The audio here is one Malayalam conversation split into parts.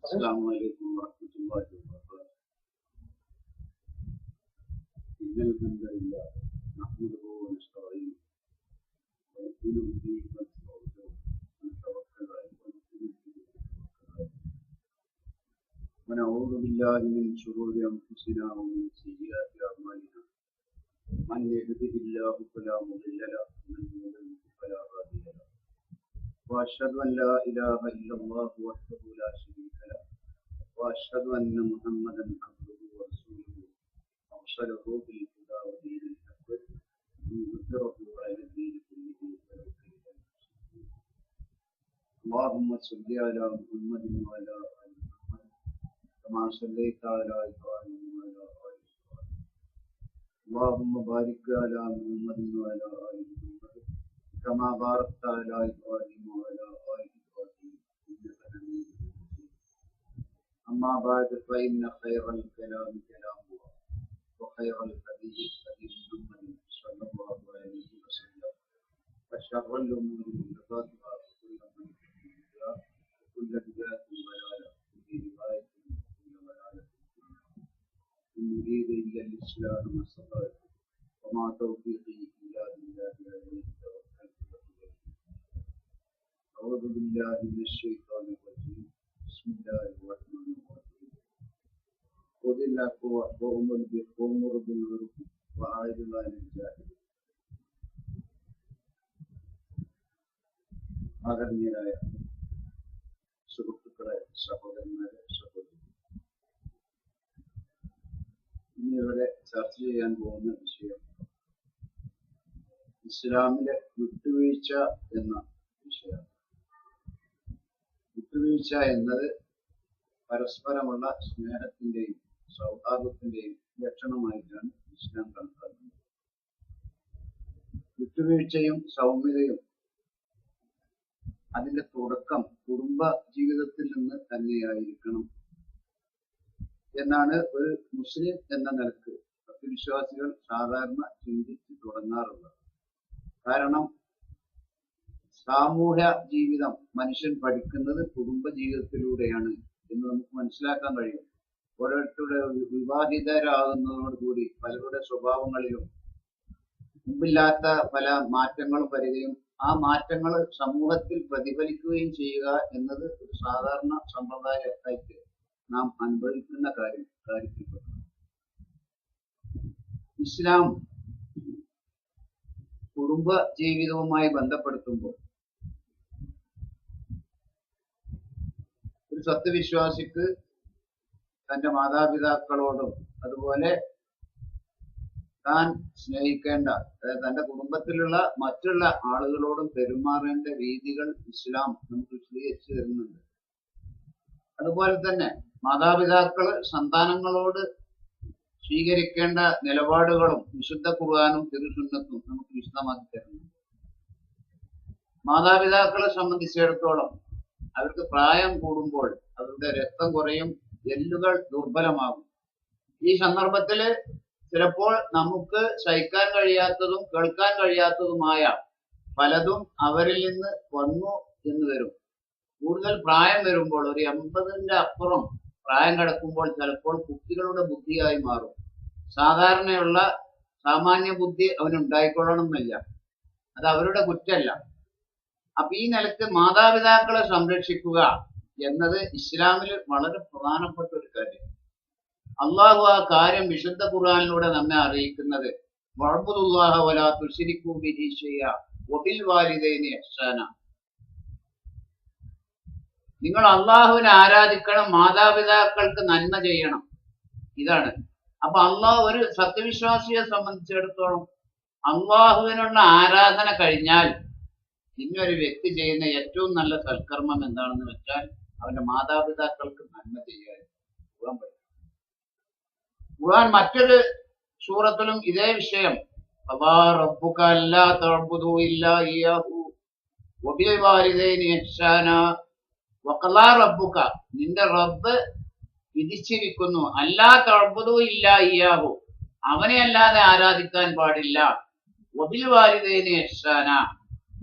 السلام عليكم ورحمة الله وبركاته. إن الحمد لله نحمده ونستعينه ونؤمن به ونستغفره ونتوكل عليه ونعوذ بالله من شرور أنفسنا ومن سيئات أعمالنا. من يهده الله فلا مضل له ومن يضلل فلا هادي له. وأشهد أن لا إله إلا الله وحده لا شريك له وأشهد أن محمدا عبده ورسوله أرسله بالهدى ودين الحق ليظهره على الدين كله ولو كره المشركون. اللهم صل على محمد وعلى آل محمد كما صليت على إبراهيم وعلى آل إبراهيم. اللهم بارك على محمد وعلى آل محمد كما باركت على إبراهيم وعلى آل إبراهيم إنك حميد مجيد. أما بعد فإن خير الكلام كلام الله وخير الحديث حديث محمد صلى الله عليه وسلم وشر الأمور محدثاتها وكل محدثة بدعة وكل بدعة ضلالة وفي رواية وكل ضلالة في النار. إن أريد إلا الإصلاح ما استطعت وما توفيقي إلا بالله عليه توكلت وإليه. أعوذ بالله من الشيطان الرجيم. بسم الله الرحمن الرحيم. خذ العفو وأمر بالعرف وأعرض عن الجاهلين. ആദരണീയരായ സുഹൃത്തുക്കളെ, സഹോദരന്മാരെ, സഹോദരി, ഇന്നിവിടെ ചർച്ച ചെയ്യാൻ പോകുന്ന വിഷയം ഇസ്ലാമിലെ വിട്ടുവീഴ്ച എന്ന വിഷയമാണ്. വിട്ടുവീഴ്ച എന്നത് പരസ്പരമുള്ള സ്നേഹത്തിന്റെയും സൗഹാർദ്ദത്തിന്റെയും ലക്ഷണമായിട്ടാണ് ഇസ്ലാം കണക്കാക്കുന്നത്. വിട്ടുവീഴ്ചയും സൗമ്യതയും അതിന്റെ തുടക്കം കുടുംബ ജീവിതത്തിൽ നിന്ന് തന്നെയായിരിക്കണം എന്നാണ് ഒരു മുസ്ലിം എന്ന നിലക്ക് സത്യവിശ്വാസികൾ സാധാരണ ചിന്തിച്ച് തുടങ്ങാറുള്ളത്. കാരണം സാമൂഹ്യ ജീവിതം മനുഷ്യൻ പഠിക്കുന്നത് കുടുംബ ജീവിതത്തിലൂടെയാണ് എന്ന് നമുക്ക് മനസ്സിലാക്കാൻ കഴിയും. ഓരോരുത്തരുടെ വിവാഹിതരാകുന്നതോടുകൂടി പലരുടെ സ്വഭാവങ്ങളിലും മുമ്പില്ലാത്ത പല മാറ്റങ്ങളും വരികയും ആ മാറ്റങ്ങൾ സമൂഹത്തിൽ പ്രതിഫലിക്കുകയും ചെയ്യുക എന്നത് ഒരു സാധാരണ സമ്പ്രദായമായിട്ട് നാം അനുഭവിക്കുന്ന കാര്യത്തിൽപ്പെട്ടു. ഇസ്ലാം കുടുംബ ജീവിതവുമായി ബന്ധപ്പെടുത്തുമ്പോൾ ഒരു സത്യവിശ്വാസിക്ക് തന്റെ മാതാപിതാക്കളോടും അതുപോലെ താൻ സ്നേഹിക്കേണ്ട, അതായത് തന്റെ കുടുംബത്തിലുള്ള മറ്റുള്ള ആളുകളോടും പെരുമാറേണ്ട രീതികൾ ഇസ്ലാം നമുക്ക് വിശദീകരിച്ചു തരുന്നുണ്ട്. അതുപോലെ തന്നെ മാതാപിതാക്കള് സന്താനങ്ങളോട് സ്വീകരിക്കേണ്ട നിലപാടുകളും വിശുദ്ധ ഖുർആനും തിരുസുന്നത്തും നമുക്ക് വിശദമാക്കി തരുന്നുണ്ട്. മാതാപിതാക്കളെ സംബന്ധിച്ചിടത്തോളം അവർക്ക് പ്രായം കൂടുമ്പോൾ അവരുടെ രക്തം കുറയും, എല്ലുകൾ ദുർബലമാകും. ഈ സന്ദർഭത്തില് ചിലപ്പോൾ നമുക്ക് സഹിക്കാൻ കഴിയാത്തതും കേൾക്കാൻ കഴിയാത്തതുമായ പലതും അവരിൽ നിന്ന് വന്നു എന്ന് വരും. കൂടുതൽ പ്രായം വരുമ്പോൾ ഒരു 80-ന്റെ അപ്പുറം പ്രായം കിടക്കുമ്പോൾ ചിലപ്പോൾ കുട്ടികളുടെ ബുദ്ധിയായി മാറും. സാധാരണയുള്ള സാമാന്യ ബുദ്ധി അവനുണ്ടായിക്കൊള്ളണമെന്നില്ല, അത് അവരുടെ കുറ്റമല്ല. അപ്പൊ ഈ നിലക്ക് മാതാപിതാക്കളെ സംരക്ഷിക്കുക എന്നത് ഇസ്ലാമിൽ വളരെ പ്രധാനപ്പെട്ട ഒരു കാര്യം. അള്ളാഹു ആ കാര്യം വിശുദ്ധ ഖുർആനിലൂടെ നമ്മെ അറിയിക്കുന്നത് വഅബ്ദുല്ലാഹ വലാ തുശ്രികൂ ബിഹി ശൈഅ വബിൽ വാലിദൈനി ഇഹ്സാന. നിങ്ങൾ അള്ളാഹുവിനെ ആരാധിക്കണം, മാതാപിതാക്കൾക്ക് നന്മ ചെയ്യണം. ഇതാണ്. അപ്പൊ അള്ളാഹു ഒരു സത്യവിശ്വാസിയെ സംബന്ധിച്ചിടത്തോളം അള്ളാഹുവിനുള്ള ആരാധന കഴിഞ്ഞാൽ ഇന്നൊരു വ്യക്തി ചെയ്യുന്ന ഏറ്റവും നല്ല സൽക്കർമ്മം എന്താണെന്ന് വെച്ചാൽ അവന്റെ മാതാപിതാക്കൾക്ക് നന്മ ചെയ്യാൻ പോകാൻ പറ്റും. ഖുർആൻ മറ്റൊരു സൂറത്തിലും ഇതേ വിഷയം നിന്റെ റബ്ബ് വിധിച്ചിരിക്കുന്നു അല്ലാ തഅബ്ദു ഇല്ലാ ഇയ്യാഹു, അവനെ അല്ലാതെ ആരാധിക്കാൻ പാടില്ല. വബിൽ വാലിദൈനി ഇഹ്സാന,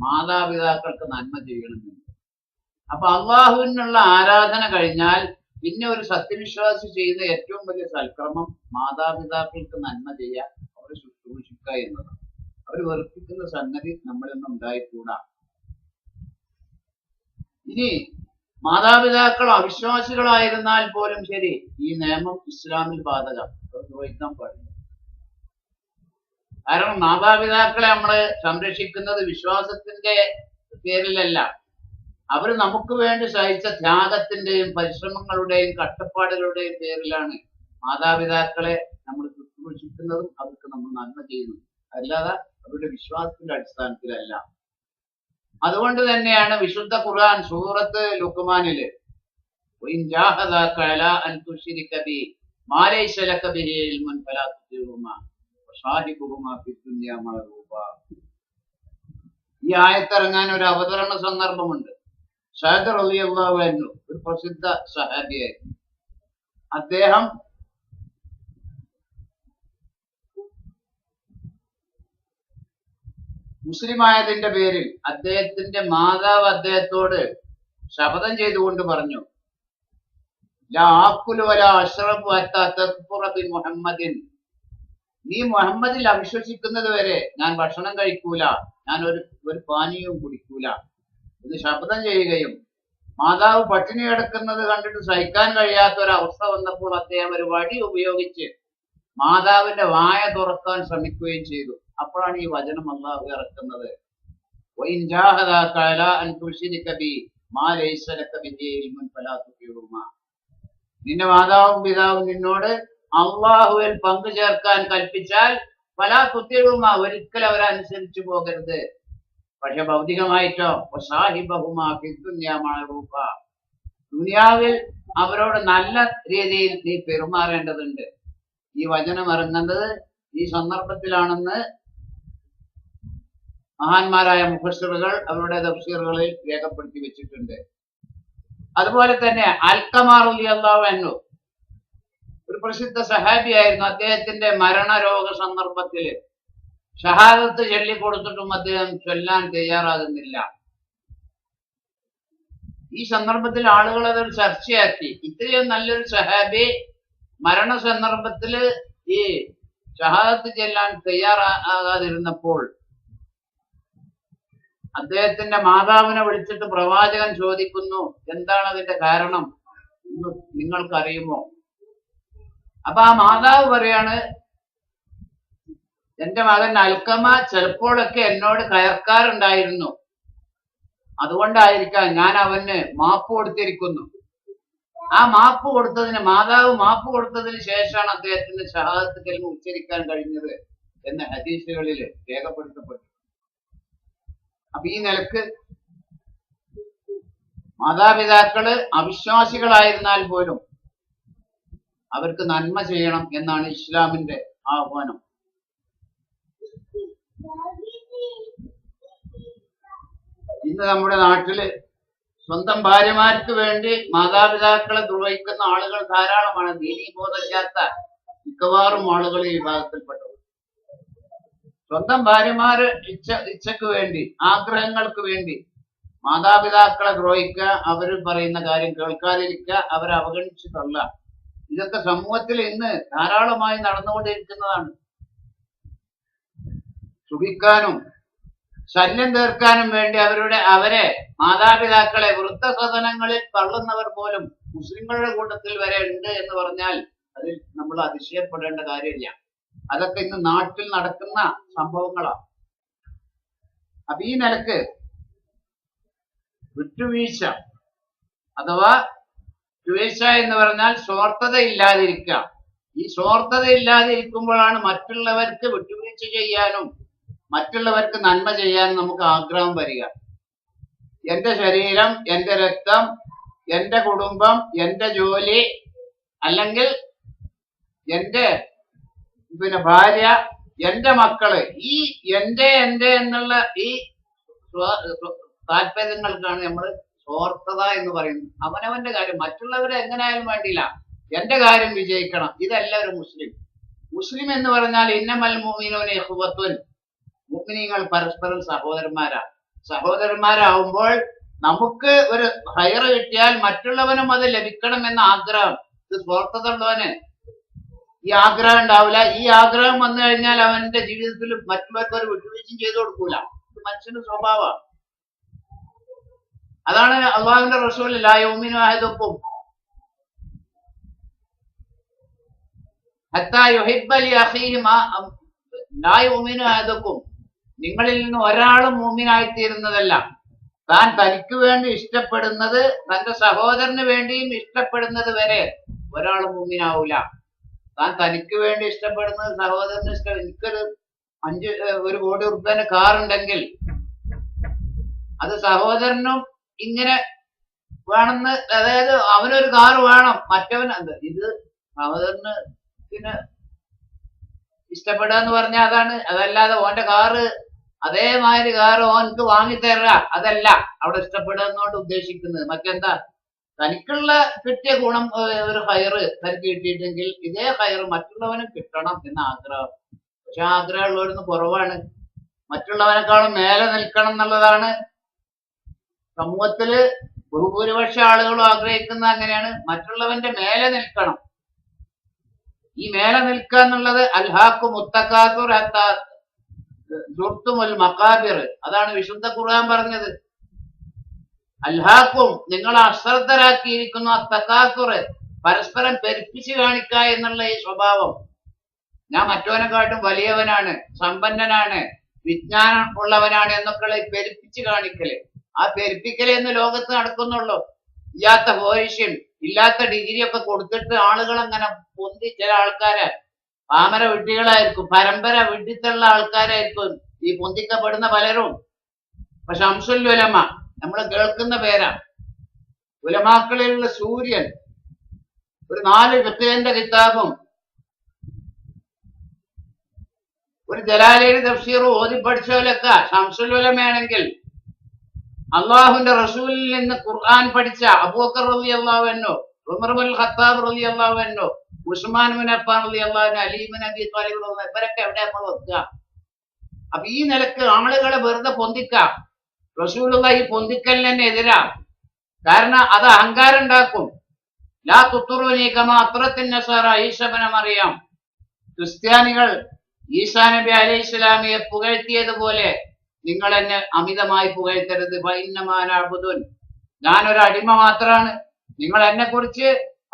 മാതാപിതാക്കൾക്ക് നന്മ ചെയ്യണമെന്ന്. അപ്പൊ അള്ളാഹുവിനുള്ള ആരാധന കഴിഞ്ഞാൽ പിന്നെ ഒരു സത്യവിശ്വാസി ചെയ്യുന്ന ഏറ്റവും വലിയ സൽക്രമം മാതാപിതാക്കൾക്ക് നന്മ ചെയ്യുക, അവരെ ശുശ്രൂഷിക്കുക എന്നതാണ്. അവർ വെറുപ്പിക്കുന്ന സംഗതി നമ്മളിൽ നിന്ന് ഉണ്ടായിക്കൂടാ. ഇനി മാതാപിതാക്കൾ അവിശ്വാസികളായിരുന്നാൽ പോലും ശരി, ഈ നിയമം ഇസ്ലാമിൽ ബാധകം, അവർ ദ്രോഹിക്കാൻ പാടില്ല. കാരണം മാതാപിതാക്കളെ നമ്മള് സംരക്ഷിക്കുന്നത് വിശ്വാസത്തിന്റെ പേരിലല്ല, അവർ നമുക്ക് വേണ്ടി സഹിച്ച ത്യാഗത്തിന്റെയും പരിശ്രമങ്ങളുടെയും കഷ്ടപ്പാടുകളുടെയും പേരിലാണ് മാതാപിതാക്കളെ നമ്മൾ ശുശ്രൂഷിക്കുന്നതും അവർക്ക് നമ്മൾ നന്മ ചെയ്യുന്നതും, അല്ലാതെ അവരുടെ വിശ്വാസത്തിന്റെ അടിസ്ഥാനത്തിലല്ല. അതുകൊണ്ട് തന്നെയാണ് വിശുദ്ധ ഖുർആൻ സൂറത്ത് ലുഖ്മാനില് ഈ ആയത്തിറങ്ങാൻ ഒരു അവതരണ സന്ദർഭമുണ്ട്. സഅദ് റളിയല്ലാഹു അൻഹു ഒരു പ്രസിദ്ധ സഹാബിയായിരുന്നു. അദ്ദേഹം മുസ്ലിമായതിന്റെ പേരിൽ അദ്ദേഹത്തിന്റെ മാതാവ് അദ്ദേഹത്തോട് ശപഥം ചെയ്തുകൊണ്ട് പറഞ്ഞു, ലാ ആക്കുലു വലാ അശ്റബു ഹത്താ തഗ്ഫുറ ബി മുഹമ്മദിൻ, നീ മുഹമ്മദിൽ അവിശ്വസിക്കുന്നത് വരെ ഞാൻ ഭക്ഷണം കഴിക്കൂല, ഞാൻ ഒരു പാനീയവും കുടിക്കൂല എന്ന് ശപഥം ചെയ്യുകയും മാതാവ് പട്ടിണി കിടക്കുന്നത് കണ്ടിട്ട് സഹിക്കാൻ കഴിയാത്ത ഒരവസ്ഥ വന്നപ്പോൾ അദ്ദേഹം ഒരു വടി ഉപയോഗിച്ച് മാതാവിന്റെ വായ തുറക്കാൻ ശ്രമിക്കുകയും ചെയ്തു. അപ്പോഴാണ് ഈ വചനം അല്ലാഹു ഇറക്കുന്നത്, നിന്റെ മാതാവും പിതാവും നിന്നോട് അള്ളാഹുവിൽ പങ്കു ചേർക്കാൻ കൽപ്പിച്ചാൽ ഫലാ തുതിഉഹുമ, ഒരിക്കലും അവരനുസരിച്ചു പോകരുത്. പക്ഷെ ഭൗതികമായിട്ടോ ദുനിയാവിൽ അവരോട് നല്ല രീതിയിൽ നീ പെരുമാറേണ്ടതുണ്ട്. ഈ വചനം ഇറങ്ങുന്നത് ഈ സന്ദർഭത്തിലാണെന്ന് മഹാന്മാരായ മുഫസ്സിറുകൾ അവരുടെ തഫ്സീറുകളിൽ രേഖപ്പെടുത്തി വെച്ചിട്ടുണ്ട്. അതുപോലെ തന്നെ അൽഖമാ റളിയല്ലാഹു അൻഹു ഒരു പ്രസിദ്ധ സഹാബിയായിരുന്നു. അദ്ദേഹത്തിന്റെ മരണരോഗ സന്ദർഭത്തില് ഷഹാദത്ത് ചൊല്ലിക്കൊടുത്തിട്ടും അദ്ദേഹം ചൊല്ലാൻ തയ്യാറാകുന്നില്ല. ഈ സന്ദർഭത്തിൽ ആളുകൾ അതൊരു ചർച്ചയാക്കി. ഇത്രയും നല്ലൊരു സഹാബി മരണ സന്ദർഭത്തില് ഈ ഷഹാദത്ത് ചെല്ലാൻ തയ്യാറാകാതിരുന്നപ്പോൾ അദ്ദേഹത്തിന്റെ മാതാവിനെ വിളിച്ചിട്ട് പ്രവാചകൻ ചോദിക്കുന്നു, എന്താണ് അതിന്റെ കാരണം എന്ന് നിങ്ങൾക്കറിയുമോ? അപ്പൊ ആ മാതാവ് പറയാണ്, എന്റെ മകൻ അൽക്കമ ചിലപ്പോഴൊക്കെ എന്നോട് കയർക്കാറുണ്ടായിരുന്നു, അതുകൊണ്ടായിരിക്കാം ഞാൻ അവന് മാപ്പ് കൊടുത്തിരിക്കുന്നു. ആ മാപ്പ് കൊടുത്തതിന്, മാതാവ് മാപ്പ് കൊടുത്തതിന് ശേഷമാണ് അദ്ദേഹത്തിന് ഷഹാദത്ത് കലിമ ഉച്ചരിക്കാൻ കഴിഞ്ഞത് എന്ന് ഹദീസുകളിൽ രേഖപ്പെടുത്തപ്പെട്ടു. അപ്പൊ ഈ നിലക്ക് മാതാപിതാക്കള് അവിശ്വാസികളായിരുന്നാൽ പോലും അവർക്ക് നന്മ ചെയ്യണം എന്നാണ് ഇസ്ലാമിന്റെ ആഹ്വാനം. ഇന്ന് നമ്മുടെ നാട്ടില് സ്വന്തം ഭാര്യമാർക്ക് വേണ്ടി മാതാപിതാക്കളെ ദ്രോഹിക്കുന്ന ആളുകൾ ധാരാളമാണ്. ദീനീബോധമില്ലാത്ത മിക്കവാറും ആളുകൾ ഈ വിഭാഗത്തിൽപ്പെട്ടത്. സ്വന്തം ഭാര്യമാര് ഇച്ഛക്ക് വേണ്ടി, ആഗ്രഹങ്ങൾക്ക് വേണ്ടി മാതാപിതാക്കളെ ദ്രോഹിക്കുക, അവർ പറയുന്ന കാര്യം കേൾക്കാതിരിക്കുക, അവരെ അവഗണിച്ചു തള്ളുക, ഇതൊക്കെ സമൂഹത്തിൽ ഇന്ന് ധാരാളമായി നടന്നുകൊണ്ടിരിക്കുന്നതാണ്. സുഖിക്കാനും ശല്യം തീർക്കാനും വേണ്ടി അവരെ മാതാപിതാക്കളെ വൃദ്ധസദനങ്ങളിൽ തള്ളുന്നവർ പോലും മുസ്ലിങ്ങളുടെ കൂട്ടത്തിൽ വരെ ഉണ്ട് എന്ന് പറഞ്ഞാൽ അതിൽ നമ്മൾ അതിശയപ്പെടേണ്ട കാര്യമില്ല. അതൊക്കെ ഇന്ന് നാട്ടിൽ നടക്കുന്ന സംഭവങ്ങളാണ്. അപ്പൊ ഈ നിലക്ക് വിട്ടുവീഴ്ച അഥവാ വിട്ടുവീഴ്ച എന്ന് പറഞ്ഞാൽ സ്വാർത്ഥത ഇല്ലാതിരിക്കുക. ഈ സ്വാർത്ഥത ഇല്ലാതിരിക്കുമ്പോഴാണ് മറ്റുള്ളവർക്ക് വിട്ടുവീഴ്ച ചെയ്യാനും മറ്റുള്ളവർക്ക് നന്മ ചെയ്യാനും നമുക്ക് ആഗ്രഹം വരിക. എന്റെ ശരീരം, എന്റെ രക്തം, എന്റെ കുടുംബം, എന്റെ ജോലി, അല്ലെങ്കിൽ എന്റെ ഭാര്യ, എന്റെ മക്കള്, ഈ എന്റെ എന്നുള്ള ഈ താല്പര്യങ്ങൾക്കാണ് നമ്മൾ സ്വാർത്ഥത എന്ന് പറയുന്നത്. അവനവന്റെ കാര്യം, മറ്റുള്ളവരെ എങ്ങനെയായാലും വേണ്ടിയില്ല, എന്റെ കാര്യം വിജയിക്കണം, ഇതല്ല ഒരു മുസ്ലിം. മുസ്ലിം എന്ന് പറഞ്ഞാൽ ഇന്നമൽ മുഅ്മിനൂന ഇഖ്വത്തുൻ, മുഅ്മിനീങ്ങൾ പരസ്പരം സഹോദരന്മാരാ. സഹോദരന്മാരാവുമ്പോൾ നമുക്ക് ഒരു ഹയർ കിട്ടിയാൽ മറ്റുള്ളവനും അത് ലഭിക്കണം എന്ന ആഗ്രഹം, ഇത് സ്വാർത്ഥതയുള്ളവന് ഈ ആഗ്രഹം ഉണ്ടാവില്ല. ഈ ആഗ്രഹം വന്നു കഴിഞ്ഞാൽ അവന്റെ ജീവിതത്തിൽ മറ്റുള്ളവർക്ക് ഒരു വിട്ടുവീഴ്ചയും ചെയ്തു കൊടുക്കൂല. ഇത് മനുഷ്യന്റെ സ്വഭാവമാണ്. അതാണ് അള്ളാഹുവിന്റെ റസൂൽ ലാ യുമിനു അഹദുക്കും ഹത്താ യുഹിബ്ബ ലി അഖീഹി മാ ലാ യുമിനു അഹദുക്കും, നിങ്ങളിൽ നിന്ന് ഒരാളും മുഅ്മിനായിത്തീരുന്നതല്ല താൻ തനിക്ക് വേണ്ടി ഇഷ്ടപ്പെടുന്നത് തന്റെ സഹോദരന് വേണ്ടിയും ഇഷ്ടപ്പെടുന്നത് വരെ ഒരാൾ മുഅ്മിനാവൂല. താൻ തനിക്ക് വേണ്ടി ഇഷ്ടപ്പെടുന്നത് സഹോദരന് ഇഷ്ടം. എനിക്കൊരു 1 കോടി റുപ്യന്റെ കാർ ഉണ്ടെങ്കിൽ അത് സഹോദരനും ഇങ്ങനെ വേണമെന്ന്, അതായത് അവനൊരു കാർ വേണം, മറ്റവൻ ഇത് സഹോദരന് പിന്നെ ഇഷ്ടപ്പെടുക എന്ന് പറഞ്ഞാൽ അതാണ്. അതല്ലാതെ ഓന്റെ കാറ് അതേമാതിരി കാറ് ഓനക്ക് വാങ്ങിത്തരാ, അതല്ല അവിടെ ഇഷ്ടപ്പെടുക എന്നുകൊണ്ട് ഉദ്ദേശിക്കുന്നത്. മറ്റെന്താ, തനിക്കുള്ള കിട്ടിയ ഗുണം ഒരു ഹയറ് തനിക്ക് കിട്ടിയിട്ടെങ്കിൽ ഇതേ ഹയറ് മറ്റുള്ളവനും കിട്ടണം എന്ന ആഗ്രഹം. പക്ഷെ ആ ആഗ്രഹം ഉള്ളവരൊന്നും കുറവാണ്. മറ്റുള്ളവനേക്കാളും മേലെ നിൽക്കണം എന്നുള്ളതാണ് സമൂഹത്തില് ബഹുഭൂരിപക്ഷ ആളുകളും ആഗ്രഹിക്കുന്ന. അങ്ങനെയാണ്, മറ്റുള്ളവന്റെ മേലെ നിൽക്കണം. ഈ മേലെ നിൽക്കുക എന്നുള്ളത് അൽഹാഖു മുത്തക്കാസുർ ഹത്താ സുർത്തുമുൽ മഖാബിർ, അതാണ് വിശുദ്ധ ഖുർആൻ പറഞ്ഞത്. അൽഹാഖും, നിങ്ങൾ അശ്രദ്ധരാക്കിയിരിക്കുന്നു, അത്തക്കാസുർ പരസ്പരം പെരുപ്പിച്ച് കാണിക്കുക എന്നുള്ള ഈ സ്വഭാവം. ഞാൻ മറ്റവനെക്കാട്ടും വലിയവനാണ്, സമ്പന്നനാണ്, വിജ്ഞാനം ഉള്ളവനാണ് എന്നൊക്കെ പെരുപ്പിച്ച് കാണിക്കല്. ആ പെരുപ്പിക്കല് എന്ന് ലോകത്ത് നടക്കുന്നുള്ളൂ. ഇല്ലാത്ത പോയിഷ്യൻ, ഇല്ലാത്ത ഡിഗ്രി ഒക്കെ കൊടുത്തിട്ട് ആളുകൾ അങ്ങനെ പൊന്തി. ചില ആൾക്കാര് പാമര വിഡ്ഢികളായിരിക്കും, പരമ്പര വിഡ്ഢിത്തുള്ള ആൾക്കാരായിരിക്കും ഈ പൊന്തിക്കപ്പെടുന്ന പലരും. പക്ഷെ ശംസുൽ ഉലമ നമ്മൾ കേൾക്കുന്ന പേരാ. ഉലമാക്കളിലുള്ള സൂര്യൻ, ഒരു 4 ഫിഖ്ഹിന്റെ കിതാബും ഒരു ജലാലി തഫ്സീറും ഓതി പഠിച്ചവരൊക്കെ ശംസുൽ ഉലമയാണെങ്കിൽ അള്ളാഹുവിന്റെ റസൂലിൽ നിന്ന് ഖുർആൻ പഠിച്ച അബൂബക്കർ റളിയല്ലാഹു അൻഹു, ഉമർ ഇബ്നുൽ ഖത്താബ് റളിയല്ലാഹു അൻഹു, ഉസ്മാൻ ഇബ്നു അഫ്ഫാൻ റളിയല്ലാഹു അൻഹു, അലി ഇബ്നു അബീ ത്വാലിബ് റളിയല്ലാഹു, ഇവരൊക്കെ എവിടെ നമ്മൾ വെക്കുക? അപ്പൊ ഈ നിലക്ക് ആളുകളെ വെറുതെ പൊന്തിക്കാം. റസൂലുള്ളാഹി ഈ പൊന്തിക്കലിന് തന്നെ എതിരാ. കാരണം അത് അഹങ്കാരം ഉണ്ടാക്കും. ലാ തുത്തുറൂനി കമാ അത്റത്തിൻ നസാറ ഈസാ ഇബ്നു മറിയം, ക്രിസ്ത്യാനികൾ ഈസാ നബി അലൈഹിസ്സലാമിയെ പുകഴ്ത്തിയതുപോലെ നിങ്ങൾ എന്നെ അമിതമായി പുകഴ്ത്തരുത്. ഫഇന്നമാനഅബ്ദുൻ, ഞാനൊരു അടിമ മാത്രമാണ്. നിങ്ങൾ എന്നെ കുറിച്ച്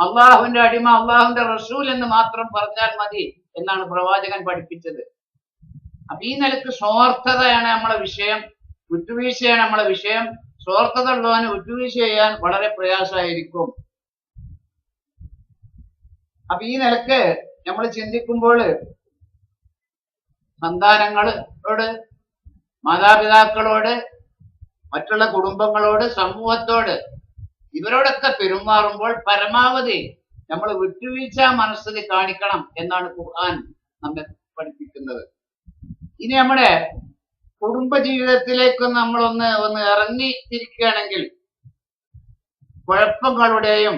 അള്ളാഹുവിന്റെ അടിമ, അള്ളാഹുവിന്റെ റസൂൽ എന്ന് മാത്രം പറഞ്ഞാൽ മതി എന്നാണ് പ്രവാചകൻ പഠിപ്പിച്ചത്. അപ്പൊ ഈ നിലക്ക് സ്വാർത്ഥതയാണ് നമ്മളെ വിഷയം, വിട്ടുവീഴ്ചയാണ് നമ്മളെ വിഷയം. സ്വാർത്ഥത ഉള്ളവന് വിട്ടുവീഴ്ച ചെയ്യാൻ വളരെ പ്രയാസമായിരിക്കും. അപ്പൊ ഈ നിലക്ക് നമ്മൾ ചിന്തിക്കുമ്പോൾ സന്താനങ്ങളോട്, മാതാപിതാക്കളോട്, മറ്റുള്ള കുടുംബങ്ങളോട്, സമൂഹത്തോട്, ഇവരോടൊക്കെ പെരുമാറുമ്പോൾ പരമാവധി നമ്മൾ വിട്ടുവീഴ്ച മനസ്ഥിതി കാണിക്കണം എന്നാണ് ഖുർആൻ നമ്മെ പഠിപ്പിക്കുന്നത്. ഇനി നമ്മുടെ കുടുംബജീവിതത്തിലേക്ക് നമ്മളൊന്ന് ഇറങ്ങി തിരിക്കുകയാണെങ്കിൽ കുഴപ്പങ്ങളുടെയും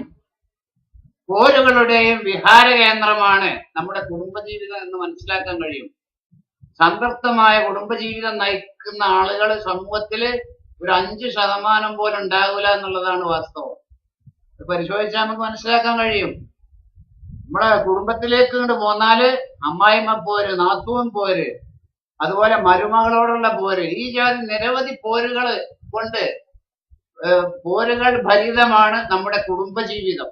പോരുകളുടെയും വിഹാര കേന്ദ്രമാണ് നമ്മുടെ കുടുംബജീവിതം എന്ന് മനസ്സിലാക്കാൻ കഴിയും. സംതൃപ്തമായ കുടുംബജീവിതം നയിക്കുന്ന ആളുകൾ സമൂഹത്തില് ഒരു 5% പോലും ഉണ്ടാകില്ല എന്നുള്ളതാണ് വാസ്തവം. പരിശോധിച്ചാൽ നമുക്ക് മനസ്സിലാക്കാൻ കഴിയും. നമ്മളെ കുടുംബത്തിലേക്ക് ഇങ്ങോട്ട് പോന്നാല് അമ്മായിമ്മ പോര്, നാത്തൂൻ പോര്, അതുപോലെ മരുമകളോടുള്ള പോര്, ഈ ജാതി നിരവധി പോരുകൾ കൊണ്ട് പോരുകൾ ഭരിതമാണ് നമ്മുടെ കുടുംബജീവിതം.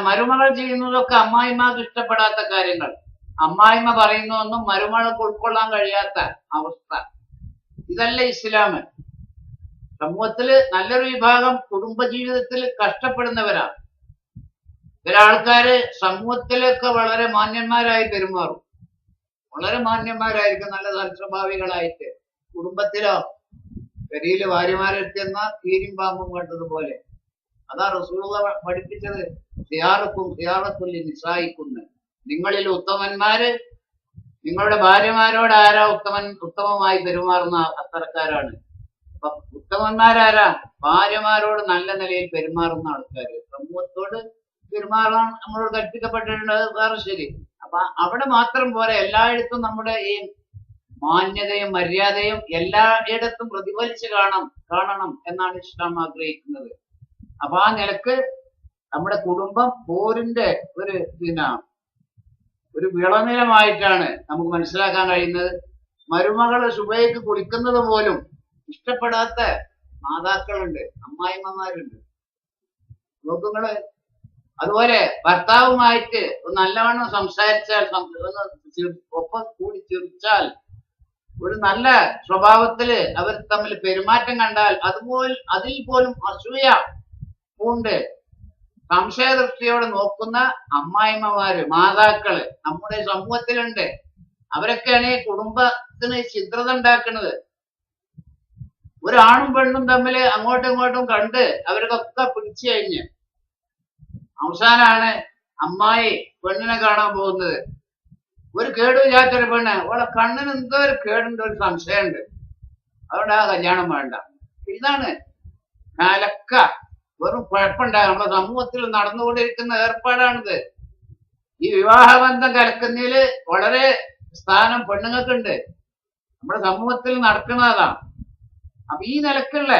മരുമകൾ ചെയ്യുന്നതൊക്കെ അമ്മായിമ്മക്ക് ഇഷ്ടപ്പെടാത്ത കാര്യങ്ങൾ, അമ്മായിമ്മ പറയുന്നതൊന്നും മരുമകൾക്ക് ഉൾക്കൊള്ളാൻ കഴിയാത്ത അവസ്ഥ. ഇതല്ല ഇസ്ലാം. സമൂഹത്തില് നല്ലൊരു വിഭാഗം കുടുംബജീവിതത്തിൽ കഷ്ടപ്പെടുന്നവരാണ്. ചില ആൾക്കാര് സമൂഹത്തിലൊക്കെ വളരെ മാന്യന്മാരായി പെരുമാറും, വളരെ മാന്യന്മാരായിരിക്കും, നല്ല സൽസ്വഭാവികളായിട്ട്. കുടുംബത്തിലോ പെരിയില് ഭാര്യമാരെത്തിയെന്ന കീരിയും പാമ്പും കണ്ടതുപോലെ. അതാ റസൂലുള്ളാഹി പഠിപ്പിച്ചത്, ഖിയാറുക്കും ഖിയാറത്തുൽ നിസായിക്കുന്നു, നിങ്ങളിൽ ഉത്തമന്മാര് നിങ്ങളുടെ ഭാര്യമാരോട് ആരാ ഉത്തമമായി പെരുമാറുന്ന അത്തരക്കാരാണ്. അപ്പൊ ഉത്തമന്മാരാരാ? ഭാര്യമാരോട് നല്ല നിലയിൽ പെരുമാറുന്ന ആൾക്കാര്. സമൂഹത്തോട് പെരുമാറാൻ നമ്മളോട് കൽപ്പിക്കപ്പെട്ടിട്ടുണ്ട്, വേറെ ശരി. അപ്പൊ അവിടെ മാത്രം പോരെ, എല്ലായിടത്തും നമ്മുടെ ഈ മാന്യതയും മര്യാദയും എല്ലായിടത്തും പ്രതിഫലിച്ച് കാണണം എന്നാണ് ഇസ്ലാം ആഗ്രഹിക്കുന്നത്. അപ്പൊ ആ നിലക്ക് നമ്മുടെ കുടുംബം പോരിന്റെ ഒരു വിളനിലമായിട്ടാണ് നമുക്ക് മനസ്സിലാക്കാൻ കഴിയുന്നത്. മരുമകള് സുബൈക്ക് കുളിക്കുന്നത് പോലും ഇഷ്ടപ്പെടാത്ത മാതാക്കളുണ്ട്, അമ്മായിമ്മമാരുണ്ട്. നോക്കുങ്ങള് അതുപോലെ ഭർത്താവുമായിട്ട് നല്ലവണ്ണം സംസാരിച്ചാൽ, ഒപ്പം കൂടി ചിരിച്ചാൽ, ഒരു നല്ല സ്വഭാവത്തില് അവർ തമ്മിൽ പെരുമാറ്റം കണ്ടാൽ അതിൽ പോലും അസൂയ പൂണ്ട് സംശയദൃഷ്ടിയോടെ നോക്കുന്ന അമ്മായിമ്മമാര്, മാതാക്കള് നമ്മുടെ സമൂഹത്തിലുണ്ട്. അവരൊക്കെയാണ് ഈ കുടുംബത്തിന് ഛിദ്രത ഉണ്ടാക്കുന്നത്. ഒരാണും പെണ്ണും തമ്മിൽ അങ്ങോട്ടും ഇങ്ങോട്ടും കണ്ട് അവർക്കൊക്കെ പിടിച്ചു കഴിഞ്ഞ് അവസാനാണ് അമ്മായി പെണ്ണിനെ കാണാൻ പോകുന്നത്. ഒരു കേടുമില്ലാത്തൊരു പെണ്ണ്, അവളെ കണ്ണിന് എന്തോ ഒരു കേടുണ്ട്, ഒരു സംശയമുണ്ട്, അതുകൊണ്ട് ആ കല്യാണം വേണ്ട. ഇതാണ് കലക്ക, വെറും കുഴപ്പമുണ്ടാകും. നമ്മുടെ സമൂഹത്തിൽ നടന്നുകൊണ്ടിരിക്കുന്ന ഏർപ്പാടാണിത്. ഈ വിവാഹബന്ധം കലക്കുന്നതിൽ വളരെ സ്ഥാനം പെണ്ണുങ്ങൾക്കുണ്ട്, നമ്മുടെ സമൂഹത്തിൽ നടക്കുന്നതാണ്. അപ്പൊ ഈ നിലക്കുള്ള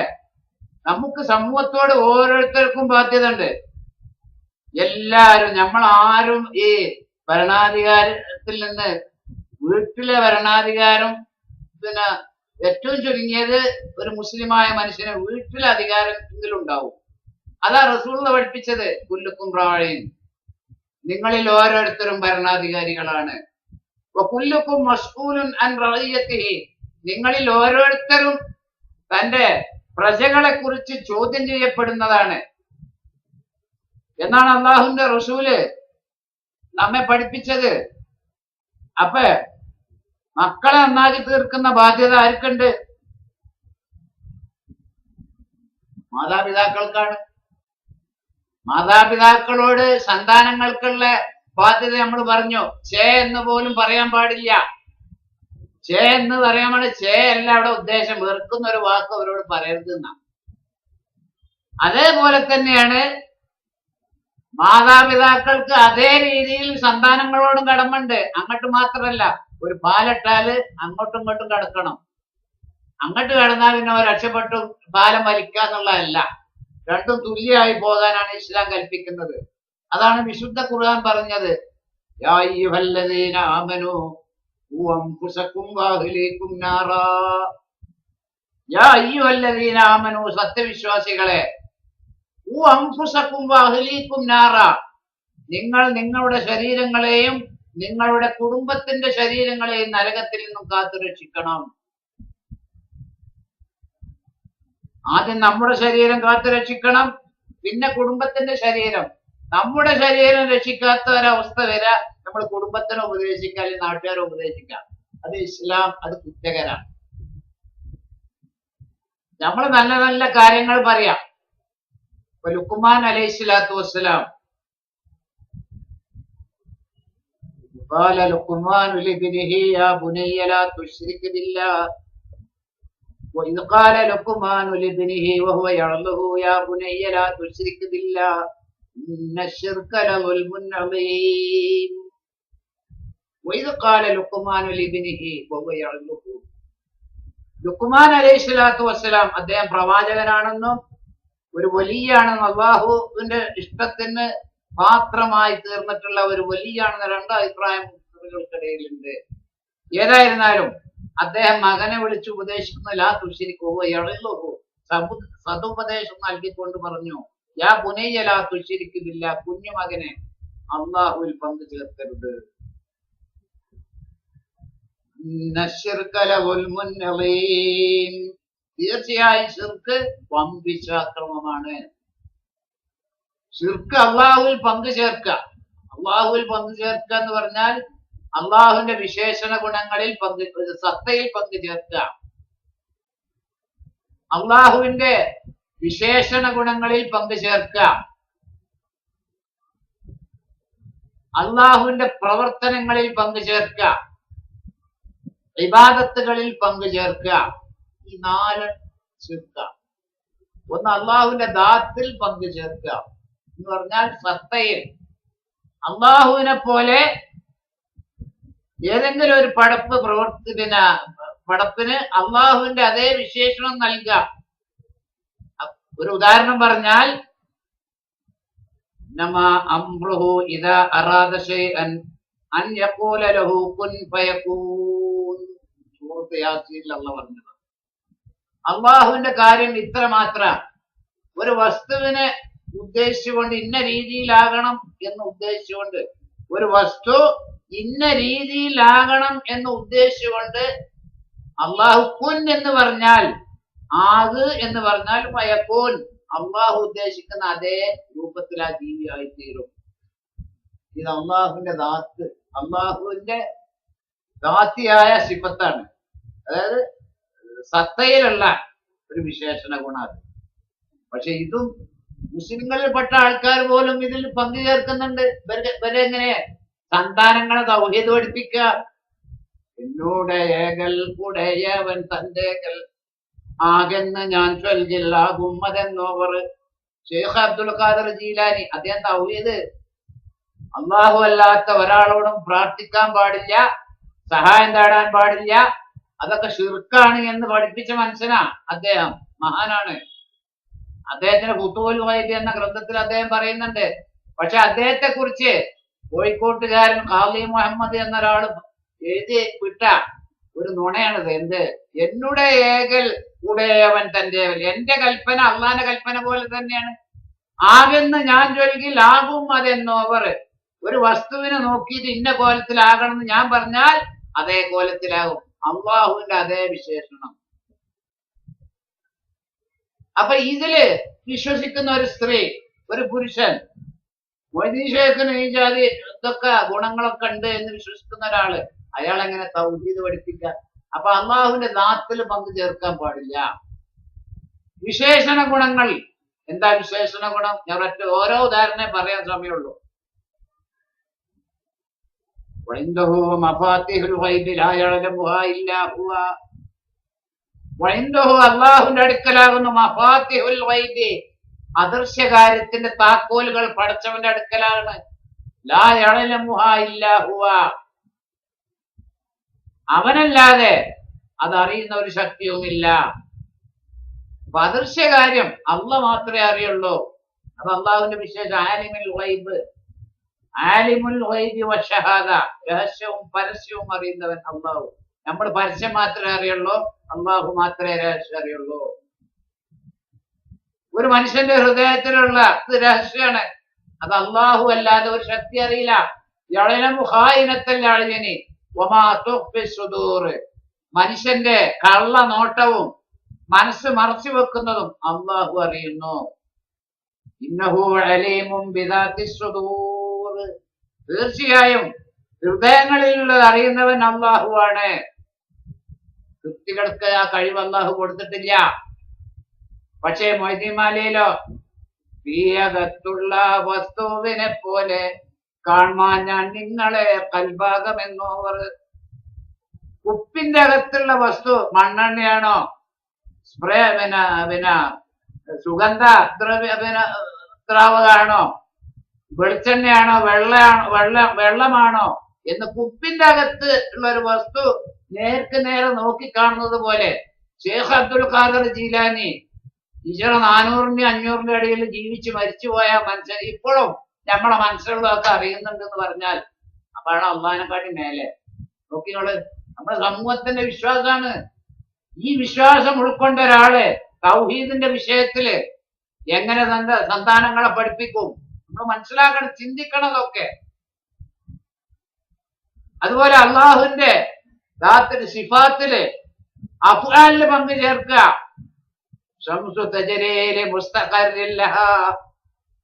നമുക്ക് സമൂഹത്തോട് ഓരോരുത്തർക്കും ബാധ്യത ഉണ്ട്. എല്ലാരും, നമ്മൾ ആരും ഈ ഭരണാധികാരത്തിൽ നിന്ന്, വീട്ടിലെ ഭരണാധികാരം ഏറ്റവും ചുരുങ്ങിയത് ഒരു മുസ്ലിമായ മനുഷ്യന് വീട്ടിലെ അധികാരത്തിൽ ഉണ്ടാവും. അതാ റസൂൽ പഠിപ്പിച്ചത്, കുല്ലുക്കും റാഈൻ, നിങ്ങളിൽ ഓരോരുത്തരും ഭരണാധികാരികളാണ്. കുല്ലുക്കും മസ്ഊലുൻ അൻ റഈയതിഹി, നിങ്ങളിൽ ഓരോരുത്തരും തന്റെ പ്രജകളെ കുറിച്ച് ചോദ്യം ചെയ്യപ്പെടുന്നതാണ് എന്നാണ് അള്ളാഹുവിന്റെ റസൂല് നമ്മെ പഠിപ്പിച്ചത്. അപ്പൊ മക്കളെ നന്നാക്കി തീർക്കുന്ന ബാധ്യത ആർക്കുണ്ട്? മാതാപിതാക്കൾക്കാണ്. മാതാപിതാക്കളോട് സന്താനങ്ങൾക്കുള്ള ബാധ്യത നമ്മൾ പറഞ്ഞു. ചേ എന്ന് പോലും പറയാൻ പാടില്ല. ചേ എന്ന് പറയാൻ പാടില്ല. ചേ അല്ല അവിടെ ഉദ്ദേശം, വെറുക്കുന്ന ഒരു വാക്ക് അവരോട് പറയരുത് എന്നാ. അതേപോലെ തന്നെയാണ് മാതാപിതാക്കൾക്ക് അതേ രീതിയിൽ സന്താനങ്ങളോടും കടമുണ്ട്. അങ്ങോട്ട് മാത്രമല്ല, ഒരു പാലിട്ടാല് അങ്ങോട്ടും ഇങ്ങോട്ടും കടക്കണം. അങ്ങോട്ട് കടന്നാൽ പിന്നെ അവർ രക്ഷപ്പെട്ടു പാലം വലിക്കാന്നുള്ളതല്ല, രണ്ടും തുല്യമായി പോകാനാണ് ഇസ്ലാം കൽപ്പിക്കുന്നത്. അതാണ് വിശുദ്ധ ഖുർആൻ പറഞ്ഞത്, യാ അയ്യുഹല്ലദീന ആമനൂ ഖൂ അൻഫുസകും വഅഹ്ലീകും നാറാ. യാ അയ്യുഹല്ലദീന ആമനൂ, സത്യവിശ്വാസികളെ, ഖൂ അൻഫുസകും വഅഹ്ലീകും നാറാ, നിങ്ങൾ നിങ്ങളുടെ ശരീരങ്ങളെയും നിങ്ങളുടെ കുടുംബത്തിന്റെ ശരീരങ്ങളെയും നരകത്തിൽ നിന്നും കാത്തുരക്ഷിക്കണം. ആദ്യം നമ്മുടെ ശരീരം കാത്തുരക്ഷിക്കണം, പിന്നെ കുടുംബത്തിന്റെ ശരീരം. നമ്മുടെ ശരീരം രക്ഷിക്കാത്ത ഒരവസ്ഥ വരെ നമ്മൾ കുടുംബത്തിനെ ഉപദേശിക്കാം, അല്ലെങ്കിൽ നാട്ടുകാരെ ഉപദേശിക്കാം. അത് ഇസ്ലാം, അത് കുറ്റകരാണ്. നമ്മൾ നല്ല നല്ല കാര്യങ്ങൾ പറയാം. ഇപ്പൊ ലുഖ്മാൻ അലൈഹിസ്സലാത്തു വസ്സലാം, قال لقمان لابنه يا بني لا تشرك بالله وإذ قال لقمان لابنه وهو يعظه يا بني لا تشرك بالله إن الشرك لظلم عظيم. وإذ قال لقمان لابنه وهو يعظه, ലുഖ്മാൻ അലൈഹിസ്സലാത്തു വസ്സലാം അദ്ദേഹം പ്രവാചകനാണെന്നും ഒരു വലിയാണെന്നും അള്ളാഹുവിന്റെ ഇഷ്ടത്തിന് പാത്രമായി തീർന്നിട്ടുള്ള ഒരു വലിയാണെന്ന രണ്ട് അഭിപ്രായം മുസ്ലിംകൾക്കിടയിലുണ്ട്. ഏതായിരുന്നാലും അദ്ദേഹം മകനെ വിളിച്ച് ഉപദേശിക്കുന്ന ലാ തുശ്രിക്കൂ യഅ്ളുഹു, സതുപദേശം നൽകിക്കൊണ്ട് പറഞ്ഞു, യാ ബുനയ്യ ലാ തുശ്രിക് ബില്ലാഹ്, കുഞ്ഞു മകനെ അള്ളാഹുവിൽ പങ്കു ചേർക്കരുത്. ഇന്നശ്ശിർക ലദുൽമുൻ അളീം, തീർച്ചയായും ശിർക്ക് വമ്പിച്ചാക്രമമാണ്. ശിർക്ക് അള്ളാഹുവിൽ പങ്കു ചേർക്കുക. അള്ളാഹുവിൽ പങ്കു ചേർക്കുക എന്ന് പറഞ്ഞാൽ അള്ളാഹുവിന്റെ വിശേഷണ ഗുണങ്ങളിൽ സത്തയിൽ പങ്കു ചേർക്കുക. അള്ളാഹുവിന്റെ വിശേഷണ ഗുണങ്ങളിൽ പങ്കു ചേർക്കുക. അള്ളാഹുവിന്റെ പ്രവർത്തനങ്ങളിൽ പങ്കു ചേർക്കുക. ഇബാദത്തുകളിൽ പങ്കു ചേർക്കുക. ഈ നാല് ശിർക്ക്. ഒന്ന് അള്ളാഹുവിന്റെ ദാത്തിൽ പങ്കു ചേർക്കുക എന്ന് പറഞ്ഞാൽ സത്തയിൽ. അള്ളാഹുവിനെ പോലെ ഏതെങ്കിലും ഒരു പടപ്പ് പടപ്പിന് അള്ളാഹുവിന്റെ അതേ വിശേഷണം നൽകുക. ഒരു ഉദാഹരണം പറഞ്ഞാൽ നമാ അംറുഹു ഇദാ അറാദ ശൈഅൻ അൻ യഖൂല ലഹു കുൻ ഫയകൂൻ. സൂറത്ത് യാസീനിൽ അല്ലാഹു പറഞ്ഞത് അള്ളാഹുവിന്റെ കാര്യം ഇത്ര മാത്രം. ഒരു വസ്തുവിനെ ഉദ്ദേശിച്ചുകൊണ്ട് ഇന്ന രീതിയിലാകണം എന്ന് ഉദ്ദേശിച്ചുകൊണ്ട്, ഒരു വസ്തു ഇന്ന രീതിയിലാകണം എന്ന് ഉദ്ദേശിച്ചുകൊണ്ട് അള്ളാഹു കുൻ എന്ന് പറഞ്ഞാൽ, ആക് എന്ന് പറഞ്ഞാൽ ഫയകൂൻ, അള്ളാഹു ഉദ്ദേശിക്കുന്ന അതേ രൂപത്തിൽ ആ ജീവിയായി തീരും. ഇത് അള്ളാഹുവിന്റെ ദാത്ത്, അള്ളാഹുവിന്റെ ദാത്തിയായ സിഫത്താണ്. അതായത് സത്തയിലുള്ള ഒരു വിശേഷണ ഗുണം. പക്ഷെ ഇതും മുസ്ലിങ്ങളിൽപ്പെട്ട ആൾക്കാർ പോലും ഇതിൽ പങ്കു ചേർക്കുന്നുണ്ട്. ഇവരെങ്ങനെ സന്താനങ്ങളെ തൗഹീദ് പഠിപ്പിക്കുക. എന്നോട് ഏകൽ കൂടെയവൻ തന്റേകൽ ആകെന്ന് ഞാൻ ചൊല്ലില്ല ഗുമ്മതെന്നോവർ. ഷെയ്ഖ് അബ്ദുൽ ഖാദർ ജീലാനി അദ്ദേഹം തൗഹീദ് അള്ളാഹു അല്ലാത്ത ഒരാളോടും പ്രാർത്ഥിക്കാൻ പാടില്ല, സഹായം തേടാൻ പാടില്ല, അതൊക്കെ ശിർക്കാണ് എന്ന് പഠിപ്പിച്ച മനുഷ്യനാ അദ്ദേഹം. മഹാനാണ്. അദ്ദേഹത്തിന്റെ ഫുതുഹുൽ ഗൈബ് എന്ന ഗ്രന്ഥത്തിൽ അദ്ദേഹം പറയുന്നുണ്ട്. പക്ഷെ അദ്ദേഹത്തെ കുറിച്ച് കോഴിക്കോട്ടുകാരൻ ഖാദി മുഹമ്മദ് എന്നൊരാൾ എഴുതി വിട്ട ഒരു നുണയാണിത്. എന്ത്? എന്നുടെ ഏകൽ കൂടെയവൻ തന്റെ, എന്റെ കൽപ്പന അള്ളാന്റെ കൽപ്പന പോലെ തന്നെയാണ്. ആകെന്ന് ഞാൻ ചൊല്ലിൽ ആകും അതെന്നോവർ. ഒരു വസ്തുവിനെ നോക്കിയിട്ട് ഇന്ന കോലത്തിലാകണം എന്ന് ഞാൻ പറഞ്ഞാൽ അതേ കോലത്തിലാകും. അള്ളാഹുവിന്റെ അതേ വിശേഷണം. അപ്പൊ ഇതില് വിശ്വസിക്കുന്ന ഒരു സ്ത്രീ, ഒരു പുരുഷൻ, മൊയ്തീൻ ഷേഖിന് ഈ ജാതി ഇതൊക്കെ ഗുണങ്ങളൊക്കെ ഉണ്ട് എന്ന് വിശ്വസിക്കുന്ന ഒരാള്, അയാൾ എങ്ങനെ തൗഹീദ് പഠിപ്പിക്കുക? അപ്പൊ അള്ളാഹുവിന്റെ ദാത്തിൽ പങ്കു ചേർക്കാൻ പാടില്ല. വിശേഷണ ഗുണങ്ങൾ എന്താ? വിശേഷണ ഗുണം ഞാൻ ഓരോ ഉദാഹരണേ പറയാൻ സമയമുള്ളൂ. അള്ളാഹുവിന്റെ അടുക്കലാകുന്നു മഫാത്തിഹുൽ ഗൈബ്, അദൃശ്യകാര്യത്തിന്റെ താക്കോലുകൾ പടച്ചവന്റെ അടുക്കലാണ്. ലാ യഅലമുഹാ ഇല്ലാ ഹുവ, അവനല്ലാതെ അതറിയുന്ന ഒരു ശക്തിയുമില്ല. അപ്പൊ അദൃശ്യകാര്യം അള്ളാഹ് മാത്രമേ അറിയുള്ളൂ. അത് അള്ളാഹുവിന്റെ വിശേഷം. ആലിമുൽ ഗൈബ്, ആലിമുൽ ഗൈബി വശഹാദ, രഹസ്യവും പരസ്യവും അറിയുന്നവൻ അള്ളാഹു. നമ്മൾ പരസ്യം മാത്രമേ അറിയുള്ളൂ, അള്ളാഹു മാത്രമേ രഹസ്യം അറിയുള്ളൂ. ഒരു മനുഷ്യന്റെ ഹൃദയത്തിലുള്ള രഹസ്യമാണ്, അത് അള്ളാഹു അല്ലാതെ ഒരു ശക്തി അറിയില്ല. മനുഷ്യന്റെ കള്ള നോട്ടവും മനസ്സ് മറച്ചു വെക്കുന്നതും അള്ളാഹു അറിയുന്നു. ഇന്നഹു അലീമുൻ ബിദാത്തി സുദൂർ, തീർച്ചയായും ഹൃദയങ്ങളിലുള്ളത് അറിയുന്നവൻ അള്ളാഹു ആണ്. കുട്ടികൾക്ക് ആ കഴിവ് അള്ളാഹു കൊടുത്തിട്ടില്ല. പക്ഷേ മൊയ്തീൻ മാലയിലോ തീയകത്തുള്ള വസ്തുവിനെ പോലെ കാണാൻ ഞാൻ നിങ്ങളെ കൽഭാഗമെന്നോവർ. ഉപ്പിന്റെ അകത്തുള്ള വസ്തു മണ്ണെണ്ണയാണോ, സ്പ്രേ സുഗന്ധ ദ്രാവകമാണോ, വെളിച്ചെണ്ണയാണോ, വെള്ളമാണോ എന്ന് കുപ്പിന്റെ അകത്ത് ഉള്ള ഒരു വസ്തു നേർക്ക് നേരെ നോക്കിക്കാണുന്നത് പോലെ ഷെയ്ഖ് അബ്ദുൽ ഖാദർ ജീലാനി 400-ന്റെ 500-ന്റെ ഇടയിൽ ജീവിച്ച് മരിച്ചുപോയ മനുഷ്യൻ ഇപ്പോഴും നമ്മളെ മനസ്സിലുള്ളതൊക്കെ അറിയുന്നുണ്ടെന്ന് പറഞ്ഞാൽ അപ്പോഴാണ് അള്ളാഹിനെക്കാട്ടി മേലെ. നോക്കിയോള്, നമ്മുടെ സമൂഹത്തിന്റെ വിശ്വാസമാണ്. ഈ വിശ്വാസം ഉൾക്കൊണ്ട ഒരാള് തൗഹീദിന്റെ വിഷയത്തില് എങ്ങനെ തന്റെ സന്താനങ്ങളെ പഠിപ്പിക്കും? നമ്മൾ മനസ്സിലാക്കണം, ചിന്തിക്കണതൊക്കെ. അതുപോലെ അള്ളാഹുവിന്റെ ദാത്തില് സിഫാത്തില് അഫ്ആലില് പങ്കു ചേർക്കുക. ശംസു തജ്രീ മുസ്തഖറിൻ ലഹാ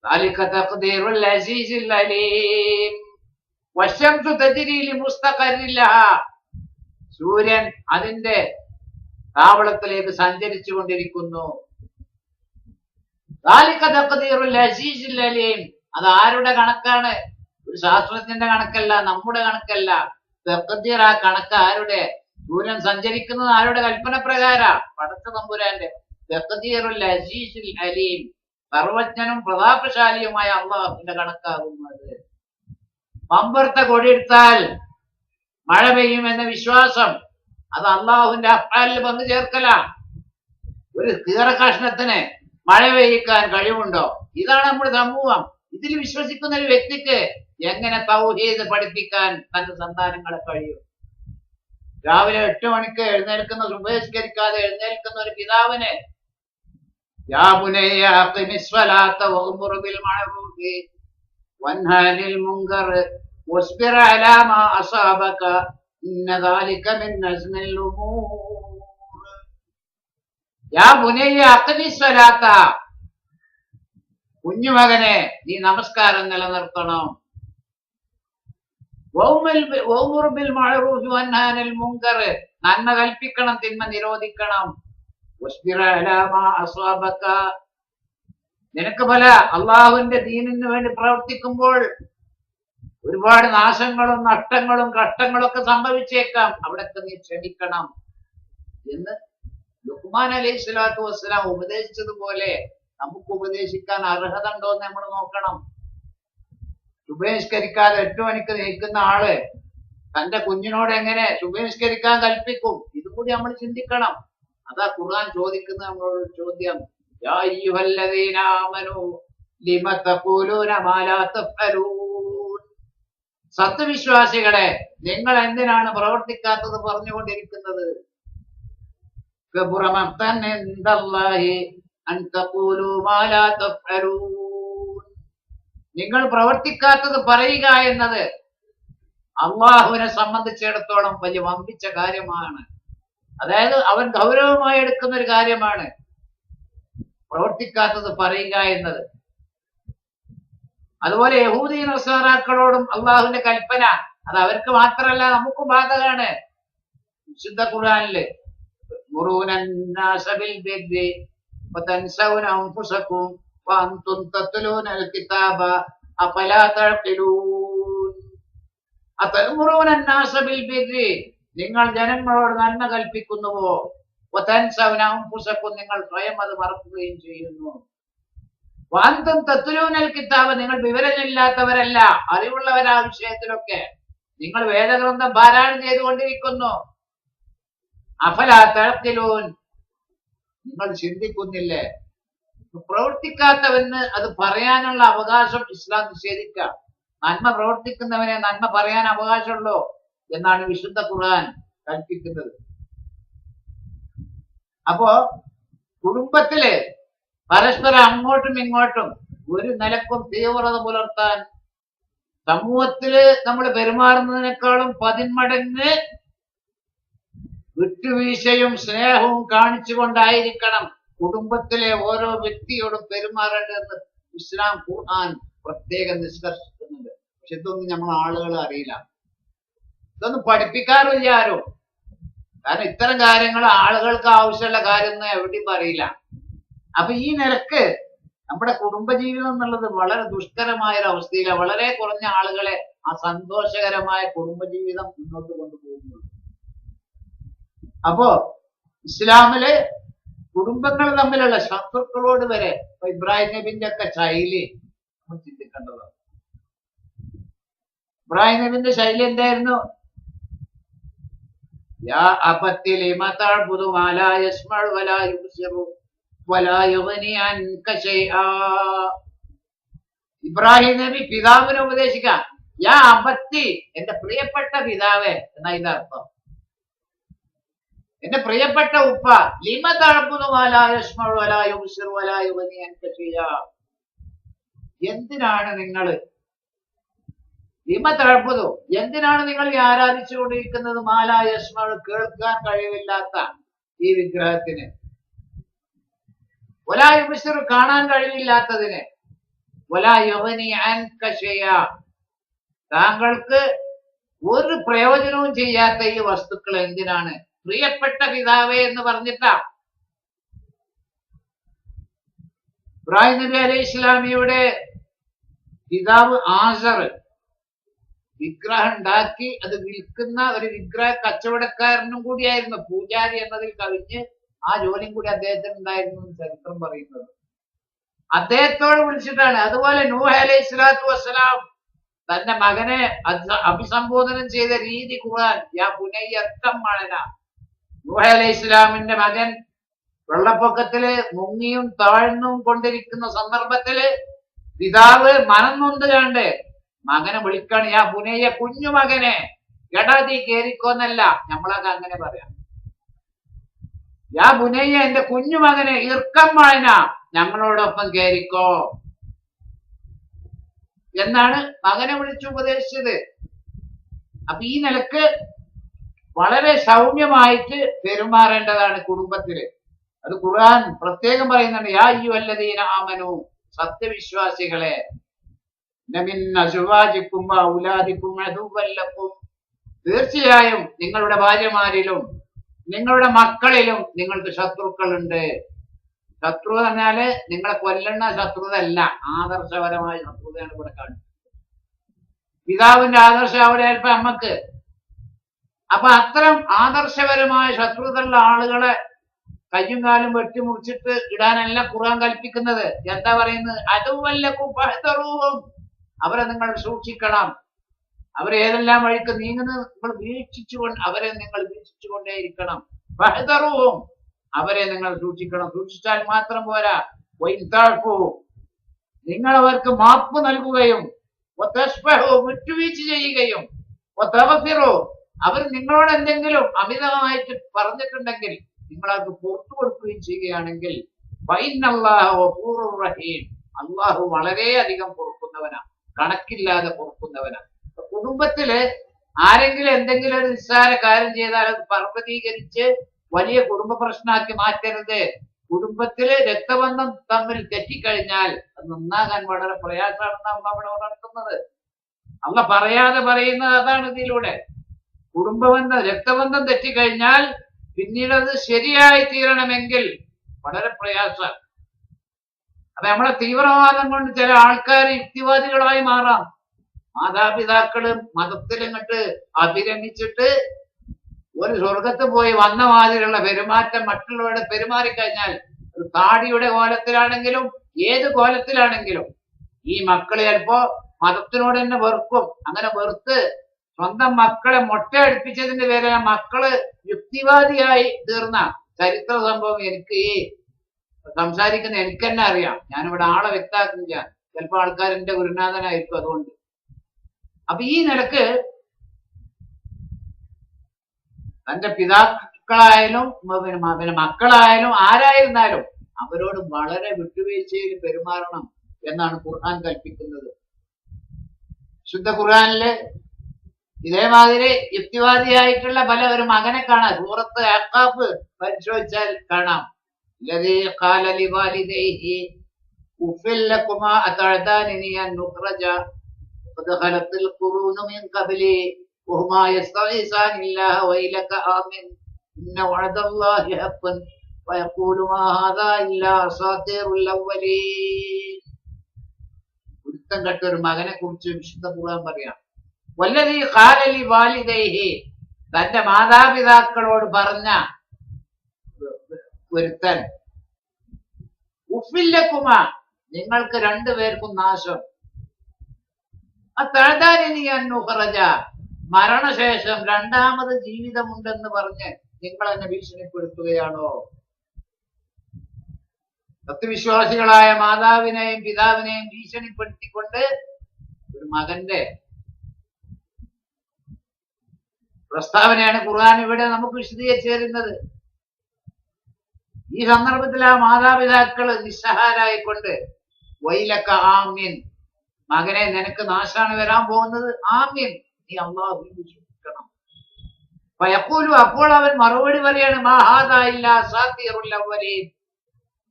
ദാലിക തഖ്ദീറുൽ അസീസിൽ അലീം. വശംസു തജ്രീ മുസ്തഖറിൻ ലഹാ, സൂര്യൻ അതിന്റെ താവളത്തിലേക്ക് സഞ്ചരിച്ചു കൊണ്ടിരിക്കുന്നു. ദാലിക തഖ്ദീറുൽ അസീസിൽ അലീം, അത് ആരുടെ കണക്കാണ്? ഒരു ശാസ്ത്രജ്ഞന്റെ കണക്കല്ല, നമ്മുടെ കണക്കല്ല. തഖ്ദീർ, ആ കണക്ക് ആരുടെ? സൂര്യൻ സഞ്ചരിക്കുന്നത് ആരുടെ കൽപ്പന പ്രകാര? പടച്ച തമ്പുരാന്റെ. തഖ്ദീറുൽ അസീസിൽ അലീം, സർവജ്ഞനും പ്രതാപശാലിയുമായ അള്ളാഹുവിന്റെ കണക്കാകുന്നത്. പമ്പർത്ത കൊടിയെടുത്താൽ മഴ പെയ്യുമെന്ന വിശ്വാസം അത് അള്ളാഹുവിന്റെ അഫ്ആലിൽ പങ്കു ചേർക്കല. ഒരു കീറ കഷ്ണത്തിന് മഴ പെയ്യിക്കാൻ കഴിവുണ്ടോ? ഇതാണ് നമ്മുടെ സമൂഹം. ഇതിൽ വിശ്വസിക്കുന്ന ഒരു വ്യക്തിക്ക് എങ്ങനെ തൗഹീദ് പഠിപ്പിക്കാൻ തന്റെ സന്താനങ്ങളെ കഴിയും? രാവിലെ 8 മണിക്ക് എഴുന്നേൽക്കുന്ന, സുബഹിസ്കരിക്കാതെ എഴുന്നേൽക്കുന്ന ഒരു പിതാവിന് യാ ബുനയ്യ അഖിമിസ് സ്വലാത്ത വഅ്മുർ ബിൽ മഅറൂഫി വൻഹ അനിൽ മുൻകർ വസ്ബിർ അലാ മാ അസാബക ഇന്ന ദാലിക മിൻ അസ്മിൽ ഉമൂർ. യാ ബുനയ്യ അഖിമിസ് സ്വലാത്ത, കുഞ്ഞുമകനെ നീ നമസ്കാരം നിലനിർത്തണം. വഅ്മുർ ബിൽ മഅറൂഫി വൻഹ അനിൽ മുൻകർ, നന്മ കൽപ്പിക്കണം, തിന്മ നിരോധിക്കണം. വസ്ബിർ അലാ മാ അസാബക, നിനക്ക് പല അള്ളാഹുവിന്റെ ദീനിന് വേണ്ടി പ്രവർത്തിക്കുമ്പോൾ ഒരുപാട് നാശങ്ങളും നഷ്ടങ്ങളും കഷ്ടങ്ങളും ഒക്കെ സംഭവിച്ചേക്കാം. അവിടൊക്കെ നീ ക്ഷമിക്കണം എന്ന് ലുഖ്മാൻ അലൈഹി സ്വലാത്തു വസ്സലാം ഉപദേശിച്ചതുപോലെ നമുക്ക് ഉപദേശിക്കാൻ അർഹത ഉണ്ടോ എന്ന് നമ്മൾ നോക്കണം. സുബഹിസ്കരിക്കാതെ 8 മണിക്ക് നിൽക്കുന്ന ആള് തന്റെ കുഞ്ഞിനോട് എങ്ങനെ സുബഹിസ്കരിക്കാൻ കൽപ്പിക്കും? ഇതുകൂടി നമ്മൾ ചിന്തിക്കണം. അതാ ഖുർആൻ ചോദിക്കുന്ന നമ്മളോട് ചോദ്യം. യാ അയ്യുഹല്ലദീന ആമനൂ ലിമ തഖൂലൂന മാ ലാ തഫ്അലൂൻ. സത്യവിശ്വാസികളെ, നിങ്ങൾ എന്തിനാണ് പ്രവർത്തിക്കാത്തത് പറഞ്ഞുകൊണ്ടിരിക്കുന്നത്? കബുറ മഖ്തൻ ഇൻദല്ലാഹി അൻ തഖൂലൂ മാ ലാ തഫ്അലൂൻ. നിങ്ങൾ പ്രവർത്തിക്കാത്തത് പറയുക എന്നത് അള്ളാഹുവിനെ സംബന്ധിച്ചിടത്തോളം വലിയ വമ്പിച്ച കാര്യമാണ്. അതായത് അവൻ ഗൗരവമായി എടുക്കുന്ന ഒരു കാര്യമാണ് പ്രവർത്തിക്കാത്തത് പറയുക എന്നത്. അതുപോലെ യഹൂദി നസാറാക്കളോടും അള്ളാഹുവിന്റെ കൽപ്പന അത് അവർക്ക് മാത്രമല്ല നമുക്കും ബാധകമാണ്. വിശുദ്ധ ഖുർആനില് നിങ്ങൾ ജനങ്ങളോട് നന്മ കൽപ്പിക്കുന്നുവോ, നിങ്ങൾ സ്വയം അത് മറക്കുകയും ചെയ്യുന്നു. വാന്തും തത്തുലൂനൽ കിതാബ്, നിങ്ങൾ വിവരമില്ലാത്തവരല്ല, അറിവുള്ളവരാ വിഷയത്തിലൊക്കെ. നിങ്ങൾ വേദഗ്രന്ഥം പാരായണം ചെയ്തുകൊണ്ടിരിക്കുന്നു. അഫലാ തഅഖിലൂൻ, നിങ്ങൾ ചിന്തിക്കുന്നില്ലേ? പ്രവർത്തിക്കാത്തവന് അത് പറയാനുള്ള അവകാശം ഇസ്ലാം നിഷേധിക്കുക. നന്മ പ്രവർത്തിക്കുന്നവനെ നന്മ പറയാൻ അവകാശമുള്ളൂ എന്നാണ് വിശുദ്ധ ഖുർആൻ കൽപ്പിക്കുന്നത്. അപ്പോ കുടുംബത്തില് പരസ്പരം അങ്ങോട്ടും ഇങ്ങോട്ടും ഒരു നിലക്കും തീവ്രത പുലർത്താൻ സമൂഹത്തില് നമ്മൾ പെരുമാറുന്നതിനേക്കാളും 10 മടങ്ങ് വിട്ടുവീഴ്ചയും സ്നേഹവും കാണിച്ചുകൊണ്ടായിരിക്കണം കുടുംബത്തിലെ ഓരോ വ്യക്തിയോടും പെരുമാറേണ്ടതെന്ന് ഇസ്ലാം ഖുർആൻ പ്രത്യേകം നിഷ്കർഷിക്കുന്നുണ്ട്. പക്ഷെ ഇതൊന്നും നമ്മൾ ആളുകൾ അറിയില്ല, ഇതൊന്നും പഠിപ്പിക്കാറില്ല ആരും. കാരണം ഇത്തരം കാര്യങ്ങൾ ആളുകൾക്ക് ആവശ്യമുള്ള കാര്യമൊന്നും എവിടെയും അറിയില്ല. അപ്പൊ ഈ നിലക്ക് നമ്മുടെ കുടുംബജീവിതം എന്നുള്ളത് വളരെ ദുഷ്കരമായ ഒരു അവസ്ഥയിലാണ്. വളരെ കുറഞ്ഞ ആളുകളെ ആ സന്തോഷകരമായ കുടുംബജീവിതം മുന്നോട്ട് കൊണ്ടുപോകുന്നുള്ളൂ. അപ്പോ ഇസ്ലാമില് കുടുംബങ്ങൾ തമ്മിലുള്ള ശത്രുക്കളോട് വരെ ഇബ്രാഹിം നബിന്റെ ഒക്കെ ശൈലി നമ്മൾ ചിന്തിക്കേണ്ടതാണ്. ഇബ്രാഹിം നബിന്റെ ശൈലി എന്തായിരുന്നു? യാ അബത്തി ലിമ തഅ്ബുദു മാ ലാ യസ്മഉ വലാ യുബ്സിറു വലാ യുഗ്നി അൻക ശൈആ. ഇബ്രാഹിം നബി പിതാവിനെ ഉപദേശിക്കാം. യാ അബത്തി, എന്റെ പ്രിയപ്പെട്ട പിതാവേ എന്നാ ഇതിന്റെ അർത്ഥം. എന്റെ പ്രിയപ്പെട്ട ഉപ്പ, ലിമ തഅ്ബുദു മാ ലാ യസ്മഉ വലാ യുബ്സിറു വലാ യുഗ്നി അൻക ശൈആ. എന്തിനാണ് നിങ്ങൾ ലിമ തഅ്ബുദു, എന്തിനാണ് നിങ്ങൾ ഈ ആരാധിച്ചുകൊണ്ടിരിക്കുന്നത്? മാ ലാ യസ്മഉ, കേൾക്കാൻ കഴിവില്ലാത്ത ഈ വിഗ്രഹത്തിന്, വലാ യുബ്സിറു, കാണാൻ കഴിവില്ലാത്തതിന്, വലാ യുഗ്നി അൻക ശൈആ, താങ്കൾക്ക് ഒരു പ്രയോജനവും ചെയ്യാത്ത ഈ വസ്തുക്കൾ എന്തിനാണ്? പ്രിയപ്പെട്ട പിതാവേ എന്ന് പറഞ്ഞിട്ടാ. ഇബ്രാഹിം നബി അലൈഹി ഇസ്ലാമിയുടെ പിതാവ് ആസർ വിഗ്രഹം ഉണ്ടാക്കി അത് വിൽക്കുന്ന ഒരു വിഗ്രഹ കച്ചവടക്കാരനും കൂടിയായിരുന്നു. പൂജാരി എന്നതിൽ കവിഞ്ഞ് ആ ജോലിയും കൂടി അദ്ദേഹത്തിന് ഉണ്ടായിരുന്നു എന്ന് ചരിത്രം പറയുന്നത്. അദ്ദേഹത്തോട് വിളിച്ചിട്ടാണ്. അതുപോലെ നൂഹ് അലൈഹി സ്വലാത്തു വസ്സലാം തന്റെ മകനെ അഭിസംബോധനം ചെയ്ത രീതി ഖുർആൻ യാ പുനയ്യർക്കം മഴന. നൂഹ് അലൈഹി ഇസ്ലാമിന്റെ മകൻ വെള്ളപ്പൊക്കത്തില് മുങ്ങിയും താഴ്ന്നും കൊണ്ടിരിക്കുന്ന സന്ദർഭത്തില് പിതാവ് മനം നൊന്ത് കണ്ട് മകനെ വിളിക്കാണ് യാ പുനയ്യ, കുഞ്ഞു മകനെ, എടാതി കേറിക്കോന്നല്ല, നമ്മളൊക്കെ അങ്ങനെ പറയാം. യാ പുനയ്യ, എന്റെ കുഞ്ഞു മകനെ, ഇർക്കം മഴന, ഞങ്ങളോടൊപ്പം കേറിക്കോ എന്നാണ് മകനെ വിളിച്ചു ഉപദേശിച്ചത്. അപ്പൊ ഈ നിലക്ക് വളരെ സൗമ്യമായിട്ട് പെരുമാറേണ്ടതാണ് കുടുംബത്തില്. അത് ഖുർആൻ പ്രത്യേകം പറയുന്നുണ്ട്, യാ അയ്യുഹല്ലദീന ആമനൂ, സത്യവിശ്വാസികളെ, മിൻ അസ്വാജിക്കും വഔലാദിക്കും അദുവ്വൻ ലക്കും, തീർച്ചയായും നിങ്ങളുടെ ഭാര്യമാരിലും നിങ്ങളുടെ മക്കളിലും നിങ്ങൾക്ക് ശത്രുക്കളുണ്ട്. ശത്രു പറഞ്ഞാല് നിങ്ങളെ കൊല്ലുന്ന ശത്രുതല്ല, ആദർശപരമായ ശത്രുതയാണ് ഇവിടെ കാണുന്നത്. പിതാവിന്റെ ആദർശം അവിടെ അല്പം അമ്മക്ക്. അപ്പൊ അത്തരം ആദർശപരമായ ശത്രുതയുള്ള ആളുകളെ കയ്യും കാലും വെട്ടിമുറിച്ചിട്ട് ഇടാനല്ല ഖുർആൻ കൽപ്പിക്കുന്നത്. എന്താ പറയുന്നത്? അതുവല്ലക്കും ഫഹ്ദറൂഹും, അവരെ നിങ്ങൾ സൂക്ഷിക്കണം. അവരെ ഏതെല്ലാം വഴിക്ക് നീങ്ങുന്നത് നിങ്ങൾ അവരെ നിങ്ങൾ വീക്ഷിച്ചുകൊണ്ടേയിരിക്കണം. ഫഹ്ദറൂഹും, അവരെ നിങ്ങൾ സൂക്ഷിക്കണം. സൂക്ഷിച്ചാൽ മാത്രം പോരാ, നിങ്ങൾ അവർക്ക് മാപ്പ് നൽകുകയും വിട്ടുവീഴ്ച ചെയ്യുകയും അവർ നിങ്ങളോട് എന്തെങ്കിലും അമിതമായിട്ട് പറഞ്ഞിട്ടുണ്ടെങ്കിൽ നിങ്ങൾ അത് പുറത്തു കൊടുക്കുകയും ചെയ്യുകയാണെങ്കിൽ അള്ളാഹു വളരെയധികം പൊറുക്കുന്നവനാണ്, കണക്കില്ലാതെ പൊറുക്കുന്നവനാണ്. കുടുംബത്തില് ആരെങ്കിലും എന്തെങ്കിലും ഒരു നിസ്സാര കാര്യം ചെയ്താൽ അത് പർവ്വതീകരിച്ച് വലിയ കുടുംബ പ്രശ്നമാക്കി മാറ്റരുത്. കുടുംബത്തില് രക്തബന്ധം തമ്മിൽ തെറ്റിക്കഴിഞ്ഞാൽ അത് നന്നാകാൻ വളരെ പ്രയാസമാണെന്നാണ് നമ്മൾ ഉണർത്തുന്നത്. അല്ല പറയാതെ പറയുന്നത് അതാണ് ഇതിലൂടെ. കുടുംബബന്ധം, രക്തബന്ധം തെറ്റിക്കഴിഞ്ഞാൽ പിന്നീട് അത് ശരിയായി തീരണമെങ്കിൽ വളരെ പ്രയാസമാണ്. അപ്പൊ നമ്മളെ തീവ്രവാദം കൊണ്ട് ചില ആൾക്കാർ യുക്തിവാദികളായി മാറാം. മാതാപിതാക്കള് മതത്തിലിങ്ങോട്ട് അഭിരമിച്ചിട്ട് ഒരു സ്വർഗത്ത് പോയി വന്ന മാതിരിയുള്ള പെരുമാറ്റം മറ്റുള്ളവരുടെ പെരുമാറിക്കഴിഞ്ഞാൽ അത് താടിയുടെ കോലത്തിലാണെങ്കിലും ഏത് കോലത്തിലാണെങ്കിലും ഈ മക്കള് ചിലപ്പോ മതത്തിനോട് തന്നെ വെറുക്കും. അങ്ങനെ വെറുത്ത് സ്വന്തം മക്കളെ മൊട്ടയടിപ്പിച്ചതിന്റെ പേരിൽ ആ മക്കള് യുക്തിവാദിയായി തീർന്ന ചരിത്ര സംഭവം എനിക്ക് ഈ സംസാരിക്കുന്ന എനിക്ക് തന്നെ അറിയാം. ഞാനിവിടെ ആളെ വ്യക്താക്കുന്നില്ല, ചിലപ്പോ ആൾക്കാർ എന്റെ ഗുരുനാഥനായിരിക്കും. അതുകൊണ്ട് അപ്പൊ ഈ നിലക്ക് തന്റെ പിതാക്കളായാലും പിന്നെ മക്കളായാലും ആരായിരുന്നാലും അവരോട് വളരെ വിട്ടുവീഴ്ചയിൽ പെരുമാറണം എന്നാണ് ഖുർആൻ കൽപ്പിക്കുന്നത്. ശുദ്ധ ഖുർആനില് ഇതേമാതിരി യുക്തിവാദിയായിട്ടുള്ള ഒരു മകനെ കാണാം. സൂറത്ത് അഖാഫ് പരിശോധിച്ചാൽ കാണാം. الذي قال لوالديه أف لكما أتعدانني أن أخرج وقد خلت القرون من قبلي وهما يستغيثان الله ويلك آمن إن وعد الله حق ويقول ما هذا إلا أساطير الأولين. കുരുത്തം കെട്ട ഒരു മകനെ കുറിച്ച് വിശുദ്ധ ഖുർആൻ പറയാം. വല്ലദീ ഖാല ലിവാലിദൈഹി, തന്റെ മാതാപിതാക്കളോട് പറഞ്ഞ ഒരുത്തൻ, ഉഫില്ലക്കുമ, നിങ്ങൾക്ക് രണ്ടുപേർക്കും നാശം, അത്തഅദാനിനിയന്നുഖറജ, മരണശേഷം രണ്ടാമത് ജീവിതമുണ്ടെന്ന് പറഞ്ഞ് നിങ്ങൾ എന്നെ ഭീഷണിപ്പെടുത്തുകയാണോ? സത്യവിശ്വാസികളായ മാതാവിനെയും പിതാവിനെയും ഭീഷണിപ്പെടുത്തിക്കൊണ്ട് ഒരു മകന്റെ പ്രസ്താവനയാണ് ഖുർആൻ ഇവിടെ നമുക്ക് വിശദീകരിച്ചു തരുന്നത്. ഈ സന്ദർഭത്തിൽ ആ മാതാപിതാക്കള് നിസ്സഹാരായിക്കൊണ്ട് വൈലക്ക ആമീൻ, മകനെ നിനക്ക് നാശാണ് വരാൻ പോകുന്നത്, ആമീൻ, നീ അല്ലാഹുവിൽ വിശ്വസിക്കണം. ഫയഖൂലു, അപ്പോൾ അവൻ മറുപടി പറയാണ്, മാ ഹാദാ ഇല്ലാ അസാത്തീറുൽ അവ്വലീൻ,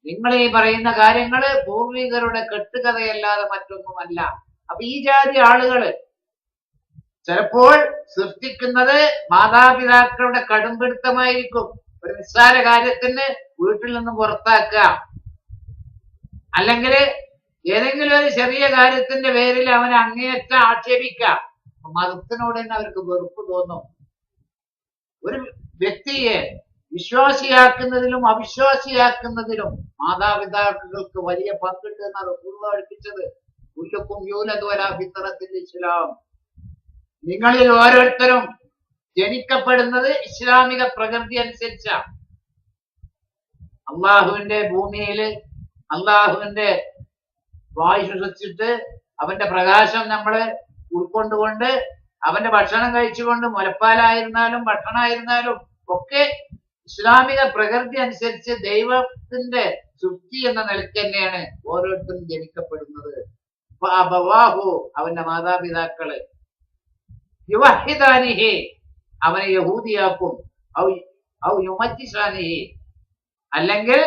നിങ്ങൾ ഈ പറയുന്ന കാര്യങ്ങള് പൂർവികരുടെ കെട്ടുകഥയല്ലാതെ മറ്റൊന്നുമല്ല. അപ്പൊ ഈ ജാതി ആളുകള് ചിലപ്പോൾ സൃഷ്ടിക്കുന്നത് മാതാപിതാക്കളുടെ കടുംപിടുത്തമായിരിക്കും. ഒരു നിസ്സാര കാര്യത്തിന് വീട്ടിൽ നിന്ന് പുറത്താക്കുക, അല്ലെങ്കിൽ ഏതെങ്കിലും ഒരു ചെറിയ കാര്യത്തിന്റെ പേരിൽ അവനെ അങ്ങേയറ്റം ആക്ഷേപിക്കുക. മതത്തിനോട് തന്നെ അവർക്ക് വെറുപ്പ് തോന്നും. ഒരു വ്യക്തിയെ വിശ്വാസിയാക്കുന്നതിലും അവിശ്വാസിയാക്കുന്നതിലും മാതാപിതാക്കൾക്ക് വലിയ പങ്കുണ്ട് എന്നാണ് റസൂലുള്ളാഹി പഠിപ്പിച്ചത്. കുല്ലുക്കും യൂലദു അലാ ഫിത്രത്തിൽ ഇസ്ലാം. നിങ്ങളിൽ ഓരോരുത്തരും ജനിക്കപ്പെടുന്നത് ഇസ്ലാമിക പ്രകൃതി അനുസരിച്ചാണ്. അള്ളാഹുവിന്റെ ഭൂമിയില് അള്ളാഹുവിന്റെ വായു ശ്വസിച്ചിട്ട് അവന്റെ പ്രകാശം നമ്മള് ഉൾക്കൊണ്ടുകൊണ്ട് അവന്റെ ഭക്ഷണം കഴിച്ചുകൊണ്ട് മുലപ്പാലായിരുന്നാലും ഭക്ഷണമായിരുന്നാലും ഒക്കെ ഇസ്ലാമിക പ്രകൃതി അനുസരിച്ച് ദൈവത്തിന്റെ സൃഷ്ടി എന്ന നിലയ്ക്ക് തന്നെയാണ് ഓരോരുത്തരും ജനിക്കപ്പെടുന്നത്. അബവാഹു അവന്റെ മാതാപിതാക്കള് യുവഹിദാനിഹി അവനെ യഹൂദിയാക്കും, ഔ യുമജ്ജിസാനിഹി അല്ലെങ്കിൽ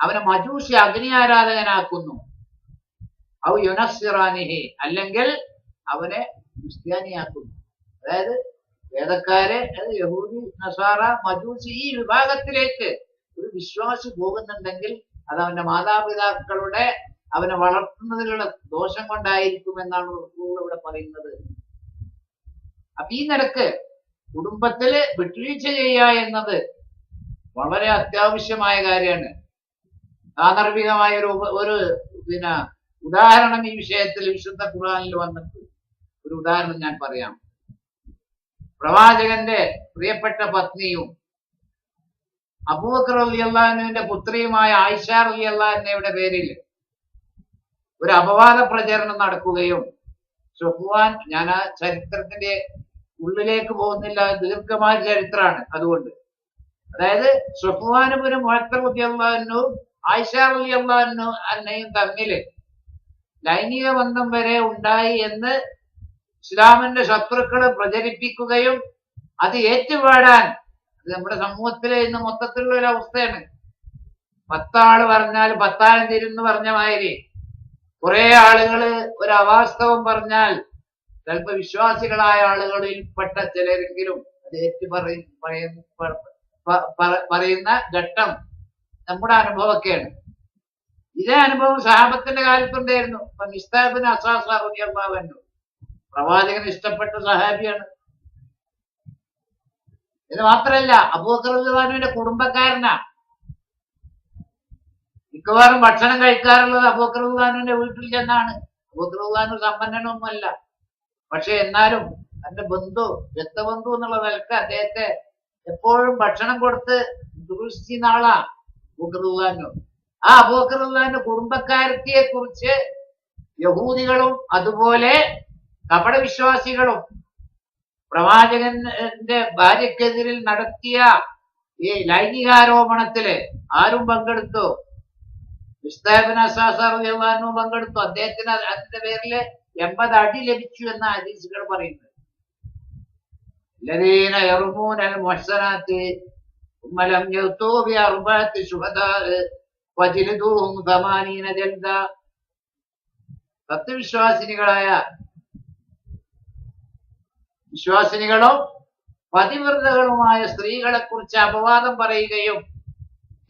അവനെ മജൂസി അഗ്നി ആരാധകനാക്കുന്നു, ഔ യുനസ്സിറാനിഹി അല്ലെങ്കിൽ അവനെ ക്രിസ്ത്യാനിയാക്കുന്നു. അതായത് വേദക്കാരെ യഹൂദി നസാറ മജൂസി ഈ വിഭാഗത്തിലേക്ക് ഒരു വിശ്വാസി പോകുന്നുണ്ടെങ്കിൽ അത് അവന്റെ മാതാപിതാക്കളുടെ അവനെ വളർത്തുന്നതിലുള്ള ദോഷം കൊണ്ടായിരിക്കുമെന്നാണ് ഇവിടെ പറയുന്നത്. അപ്പൊ ഈ നിലക്ക് കുടുംബത്തില് വിട്ടുവീഴ്ച ചെയ്യുക എന്നത് വളരെ അത്യാവശ്യമായ കാര്യമാണ്. സാന്ദർഭികമായ ഒരു ഉദാഹരണം ഈ വിഷയത്തിൽ വിശുദ്ധ ഖുർആനിൽ വന്നിട്ട് ഒരു ഉദാഹരണം ഞാൻ പറയാം. പ്രവാചകന്റെ പ്രിയപ്പെട്ട പത്നിയും അബൂബക്കർ റളിയല്ലാഹു അൻഹുവിന്റെ പുത്രിയുമായ ആയിഷ റളിയല്ലാഹു അൻഹയുടെ പേരിൽ ഒരു അപവാദ പ്രചരണം നടക്കുകയും സഫ്വാൻ, ഞാൻ ആ ചരിത്രത്തിന്റെ ഉള്ളിലേക്ക് പോകുന്നില്ല, ദീർഘമായ ചരിത്രമാണ്. അതുകൊണ്ട് അതായത് സഫ്വാൻ ഇബ്നു മുഅത്തൽ റളിയല്ലാഹു അൻഹു ആയിഷ റളിയല്ലാഹു അൻഹയും തമ്മിൽ ലൈംഗിക ബന്ധം വരെ ഉണ്ടായി എന്ന് ഇസ്ലാമിന്റെ ശത്രുക്കള് പ്രചരിപ്പിക്കുകയും അത് ഏറ്റുപാടാൻ, അത് നമ്മുടെ സമൂഹത്തിലെ ഇന്ന് മൊത്തത്തിലുള്ള ഒരു അവസ്ഥയാണ്. 10 ആള് പറഞ്ഞാൽ 10,000 തിരുന്ന് പറഞ്ഞ മാതിരി കുറെ ആളുകള് ഒരു അവാസ്തവം പറഞ്ഞാൽ ചിലപ്പോ വിശ്വാസികളായ ആളുകളിൽപ്പെട്ട ചിലരെങ്കിലും അത് പറയുന്ന ഘട്ടം നമ്മുടെ അനുഭവമൊക്കെയാണ്. ഇതേ അനുഭവം സഹാബത്തിന്റെ കാലത്തുണ്ടായിരുന്നു. ഇപ്പൊ മിസ്താബിന് അസാസാറിയാൻ പ്രവാചകന് ഇഷ്ടപ്പെട്ട സഹാബിയാണ്. ഇത് മാത്രല്ല അബൂബക്കർ റളിയല്ലാഹുവിന്റെ കുടുംബക്കാരനാ. മിക്കവാറും ഭക്ഷണം കഴിക്കാറുള്ളത് അബൂബക്കർ റളിയല്ലാഹുവിന്റെ വീട്ടിൽ ചെന്നാണ്. അബൂബക്കർ റളിയല്ലാഹു സമ്പന്നനൊന്നുമല്ല, പക്ഷെ എന്നാലും തന്റെ ബന്ധു, രക്തബന്ധു എന്നുള്ള നിലക്ക് അദ്ദേഹത്തെ എപ്പോഴും ഭക്ഷണം കൊടുത്ത് ദുരുസ്തിന ആളാ അബൂബക്കർ റളിയല്ലാഹു. ആ അബൂബക്കർ റളിയല്ലാഹുവിന്റെ കുടുംബക്കാരത്തിയെ കുറിച്ച് യഹൂദികളും അതുപോലെ കപടവിശ്വാസികളും പ്രവാചകന്റെ ഭാര്യക്കെതിരിൽ നടത്തിയ ഈ ലൈംഗികാരോപണത്തില് ആരും പങ്കെടുത്തു? പങ്കെടുത്തു. അദ്ദേഹത്തിന് അതിന്റെ പേരില് 80 അടി ലഭിച്ചു എന്ന ഹദീസുകൾ പറയുന്നത്. الذين يرمون المحصنات ثم لم يأتوا بأربعة شهداء وجلدوهم 80 جلدة. വിശ്വാസിനികളും പതിവ്രതകളുമായ സ്ത്രീകളെ കുറിച്ച് അപവാദം പറയുകയും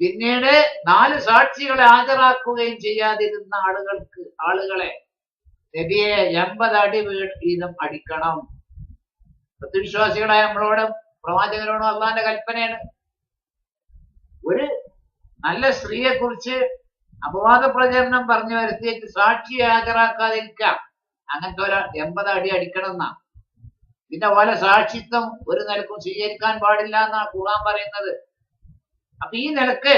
പിന്നീട് 4 സാക്ഷികളെ ഹാജരാക്കുകയും ചെയ്യാതിരുന്ന ആളുകളെ നബിയെ 80 അടി വീതം അടിക്കണം. സത്യവിശ്വാസികളായ നമ്മളോടും പ്രവാചകനോടും അള്ളാന്റെ കൽപ്പനയാണ്. ഒരു നല്ല സ്ത്രീയെ കുറിച്ച് അപവാദ പ്രചരണം പറഞ്ഞു വരുത്തിയിട്ട് സാക്ഷിയെ ഹാജരാക്കാതിരിക്കാം, അങ്ങനത്തെ ഒരു 80 അടി അടിക്കണം എന്നാ. പിന്നെ ഓലെ സാക്ഷിത്വം ഒരു നിലക്കും സ്വീകരിക്കാൻ പാടില്ല എന്നാണ് ഖുർആൻ പറയുന്നത്. അപ്പൊ ഈ നിലക്ക്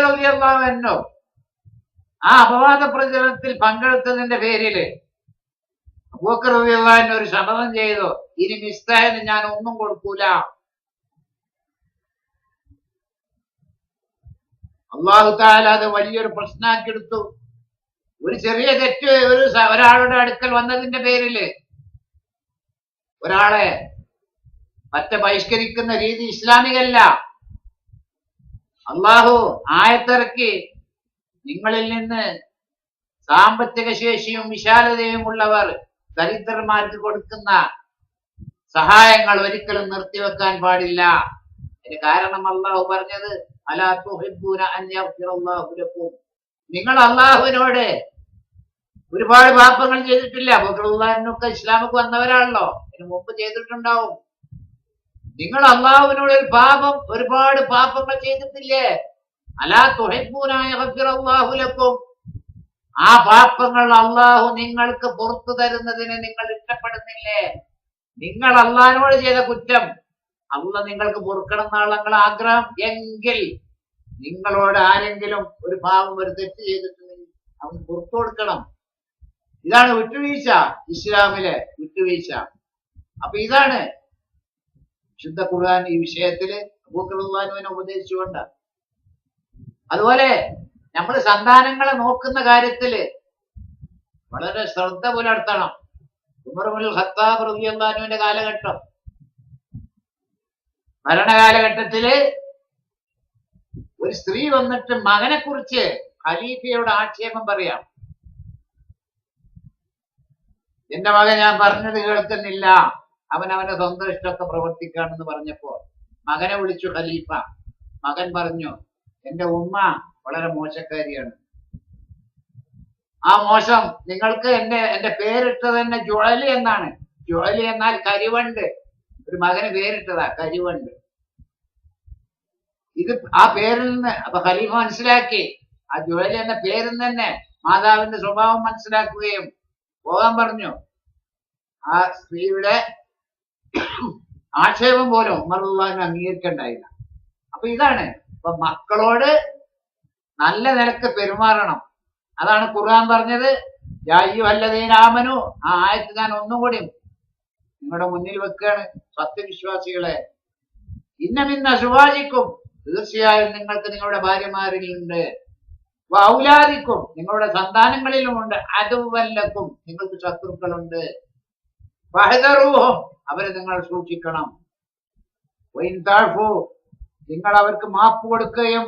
റളിയല്ലാഹു ആ അപവാദ പ്രചരണത്തിൽ പങ്കെടുത്തതിന്റെ പേരില് അബൂബക്കർ റളിയല്ലാഹു അൻഹു ഒരു ശപഥം ചെയ്തു, ഇനി മിസ്താഹിന് ഞാൻ ഒന്നും കൊടുക്കൂല. അല്ലാഹു തആല അത് വലിയൊരു പ്രശ്നമാക്കി എടുത്തു. ഒരു ചെറിയ തെറ്റ് ഒരാളുടെ അടുക്കൽ വന്നതിന്റെ പേരില് ഒരാളെ ബഹിഷ്കരിക്കുന്ന രീതി ഇസ്ലാമികല്ല. അള്ളാഹു ആയത്തിറക്കി, നിങ്ങളിൽ നിന്ന് സാമ്പത്തിക ശേഷിയും വിശാലതയും ഉള്ളവർ ദരിദ്രന്മാർക്ക് കൊടുക്കുന്ന സഹായങ്ങൾ ഒരിക്കലും നിർത്തിവെക്കാൻ പാടില്ല. അതിന് കാരണം അള്ളാഹു പറഞ്ഞത്, അലാ തുഹിബ്ബൂന അൻ യഗ്ഫിറല്ലാഹു ലക്കും. നിങ്ങൾ അള്ളാഹുവിനോട് ഒരുപാട് പാപങ്ങൾ ചെയ്തിട്ടില്ല. അബൂബക്കർ ഇസ്ലാമിക്ക് വന്നവരാണല്ലോ, അതിന് മുമ്പ് ചെയ്തിട്ടുണ്ടാവും. നിങ്ങൾ അള്ളാഹുവിനോട് ഒരുപാട് പാപങ്ങൾ ചെയ്തിട്ടില്ലേ? അലാ തുഹിബ്ബൂന യഗ്ഫിറല്ലാഹു ലക്കും. ആ പാപങ്ങൾ അള്ളാഹു നിങ്ങൾക്ക് പുറത്തു തരുന്നതിന് നിങ്ങൾ ഇഷ്ടപ്പെടുന്നില്ലേ? നിങ്ങൾ അള്ളാഹിനോട് ചെയ്ത കുറ്റം അള്ളാഹ് നിങ്ങൾക്ക് പൊറുക്കണം എന്നാണ് നിങ്ങൾ ആഗ്രഹം എങ്കിൽ നിങ്ങളോട് ആരെങ്കിലും ഒരു പാവം ഒരു തെറ്റ് ചെയ്തിട്ടുണ്ടെങ്കിൽ അവൻ പുറത്തു കൊടുക്കണം. ഇതാണ് വിട്ടുവീഴ്ച, ഇസ്ലാമിലെ വിട്ടുവീഴ്ച. അപ്പൊ ഇതാണ് ശുദ്ധ ഖുർആൻ ഈ വിഷയത്തില് അബൂബക്കർ റളിയല്ലാഹു അൻഹുവിനെ ഉപദേശിച്ചുകൊണ്ട്. അതുപോലെ നമ്മൾ സന്താനങ്ങളെ നോക്കുന്ന കാര്യത്തില് വളരെ ശ്രദ്ധ പുലർത്തണം. ഉമർ ഇബ്നുൽ ഖത്താബ് റളിയല്ലാഹു അൻഹുവിന്റെ കാലഘട്ടം, ഭരണകാലഘട്ടത്തില് ഒരു സ്ത്രീ വന്നിട്ട് മകനെ കുറിച്ച് ഖലീഫയോട് ആക്ഷേപം പറയാം. എന്റെ മകൻ ഞാൻ പറഞ്ഞത് കേൾക്കുന്നില്ല, അവൻ അവന്റെ സ്വന്തം ഇഷ്ടത്തെ പ്രവർത്തിക്കാണെന്ന് പറഞ്ഞപ്പോ മകനെ വിളിച്ചു ഖലീഫ. മകൻ പറഞ്ഞു, എന്റെ ഉമ്മ വളരെ മോശക്കാരിയാണ്. ആ മോശം നിങ്ങൾക്ക് എന്റെ പേരിട്ടത് തന്നെ ജുഅലി എന്നാണ്. ജുഅലി എന്നാൽ കരിവണ്ട്. ഒരു മകന് പേരിട്ടതാ കരിവണ്ട്. ഇത് ആ പേരിൽ നിന്ന് അപ്പൊ ഖലീഫ മനസ്സിലാക്കി ആ ജുഅലി എന്ന പേരിൽ നിന്ന് തന്നെ മാതാവിന്റെ സ്വഭാവം മനസ്സിലാക്കുകയും പോകാൻ പറഞ്ഞു. ആ സ്ത്രീയുടെ ആക്ഷേപം പോലും ഉമർ റളിയല്ലാഹു അൻഹു അംഗീകരിക്കണ്ടായില്ല. അപ്പൊ ഇതാണ് ഇപ്പൊ മക്കളോട് നല്ല നിലക്ക് പെരുമാറണം. അതാണ് ഖുർആൻ പറഞ്ഞത്, യാ അയ്യുഹല്ലദീന ആമനു. ആ ആയത്ത് ഞാൻ ഒന്നും കൂടി നിങ്ങളുടെ മുന്നിൽ വെക്കുകയാണ്. സത്യവിശ്വാസികളെ, ഇന്ന മിൻ അസ്വാജിക്കും, തീർച്ചയായും നിങ്ങൾക്ക് നിങ്ങളുടെ ഭാര്യമാരിലുണ്ട്, ഔലാദിക്കും നിങ്ങളുടെ സന്താനങ്ങളിലുമുണ്ട്, അദുവ്വൻ നിങ്ങൾക്ക് ശത്രുക്കളുണ്ട്, ഫഹ്ദറൂഹും അവരെ നിങ്ങൾ സൂക്ഷിക്കണം, വഇൻ തഅഫു നിങ്ങൾ അവർക്ക് മാപ്പ് കൊടുക്കുകയും,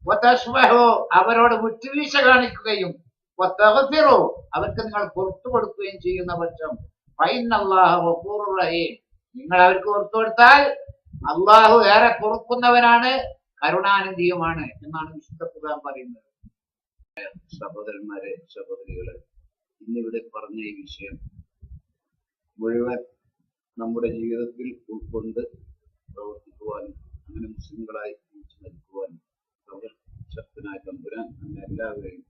വതസ്ഫഹു അവരോട് വിട്ടുവീഴ്ച കാണിക്കുകയും, വതഗ്ഫിറു അവർക്ക് നിങ്ങൾ പുറത്തു കൊടുക്കുകയും ചെയ്യുന്ന പക്ഷം ഫഇന്നല്ലാഹ ഗഫൂറുർ റഹീം നിങ്ങൾ അവർക്ക് പുറത്തു കൊടുത്താൽ അള്ളാഹു ഏറെ പൊറുക്കുന്നവനാണ്, കരുണാനിധിയുമാണ് എന്നാണ് വിശുദ്ധ ഖുർആൻ പറയുന്നത്. സഹോദരന്മാരെ, സഹോദരികളെ, ഇന്നിവിടെ പറഞ്ഞ ഈ വിഷയം മുഴുവൻ നമ്മുടെ ജീവിതത്തിൽ ഉൾക്കൊണ്ട് പ്രവർത്തിക്കുവാനും അങ്ങനെ മുസ്ലിങ്ങളായി ജീവിച്ചു നിൽക്കുവാനും ശക്തനായ തമ്പുരാൻ അങ്ങനെ എല്ലാവരെയും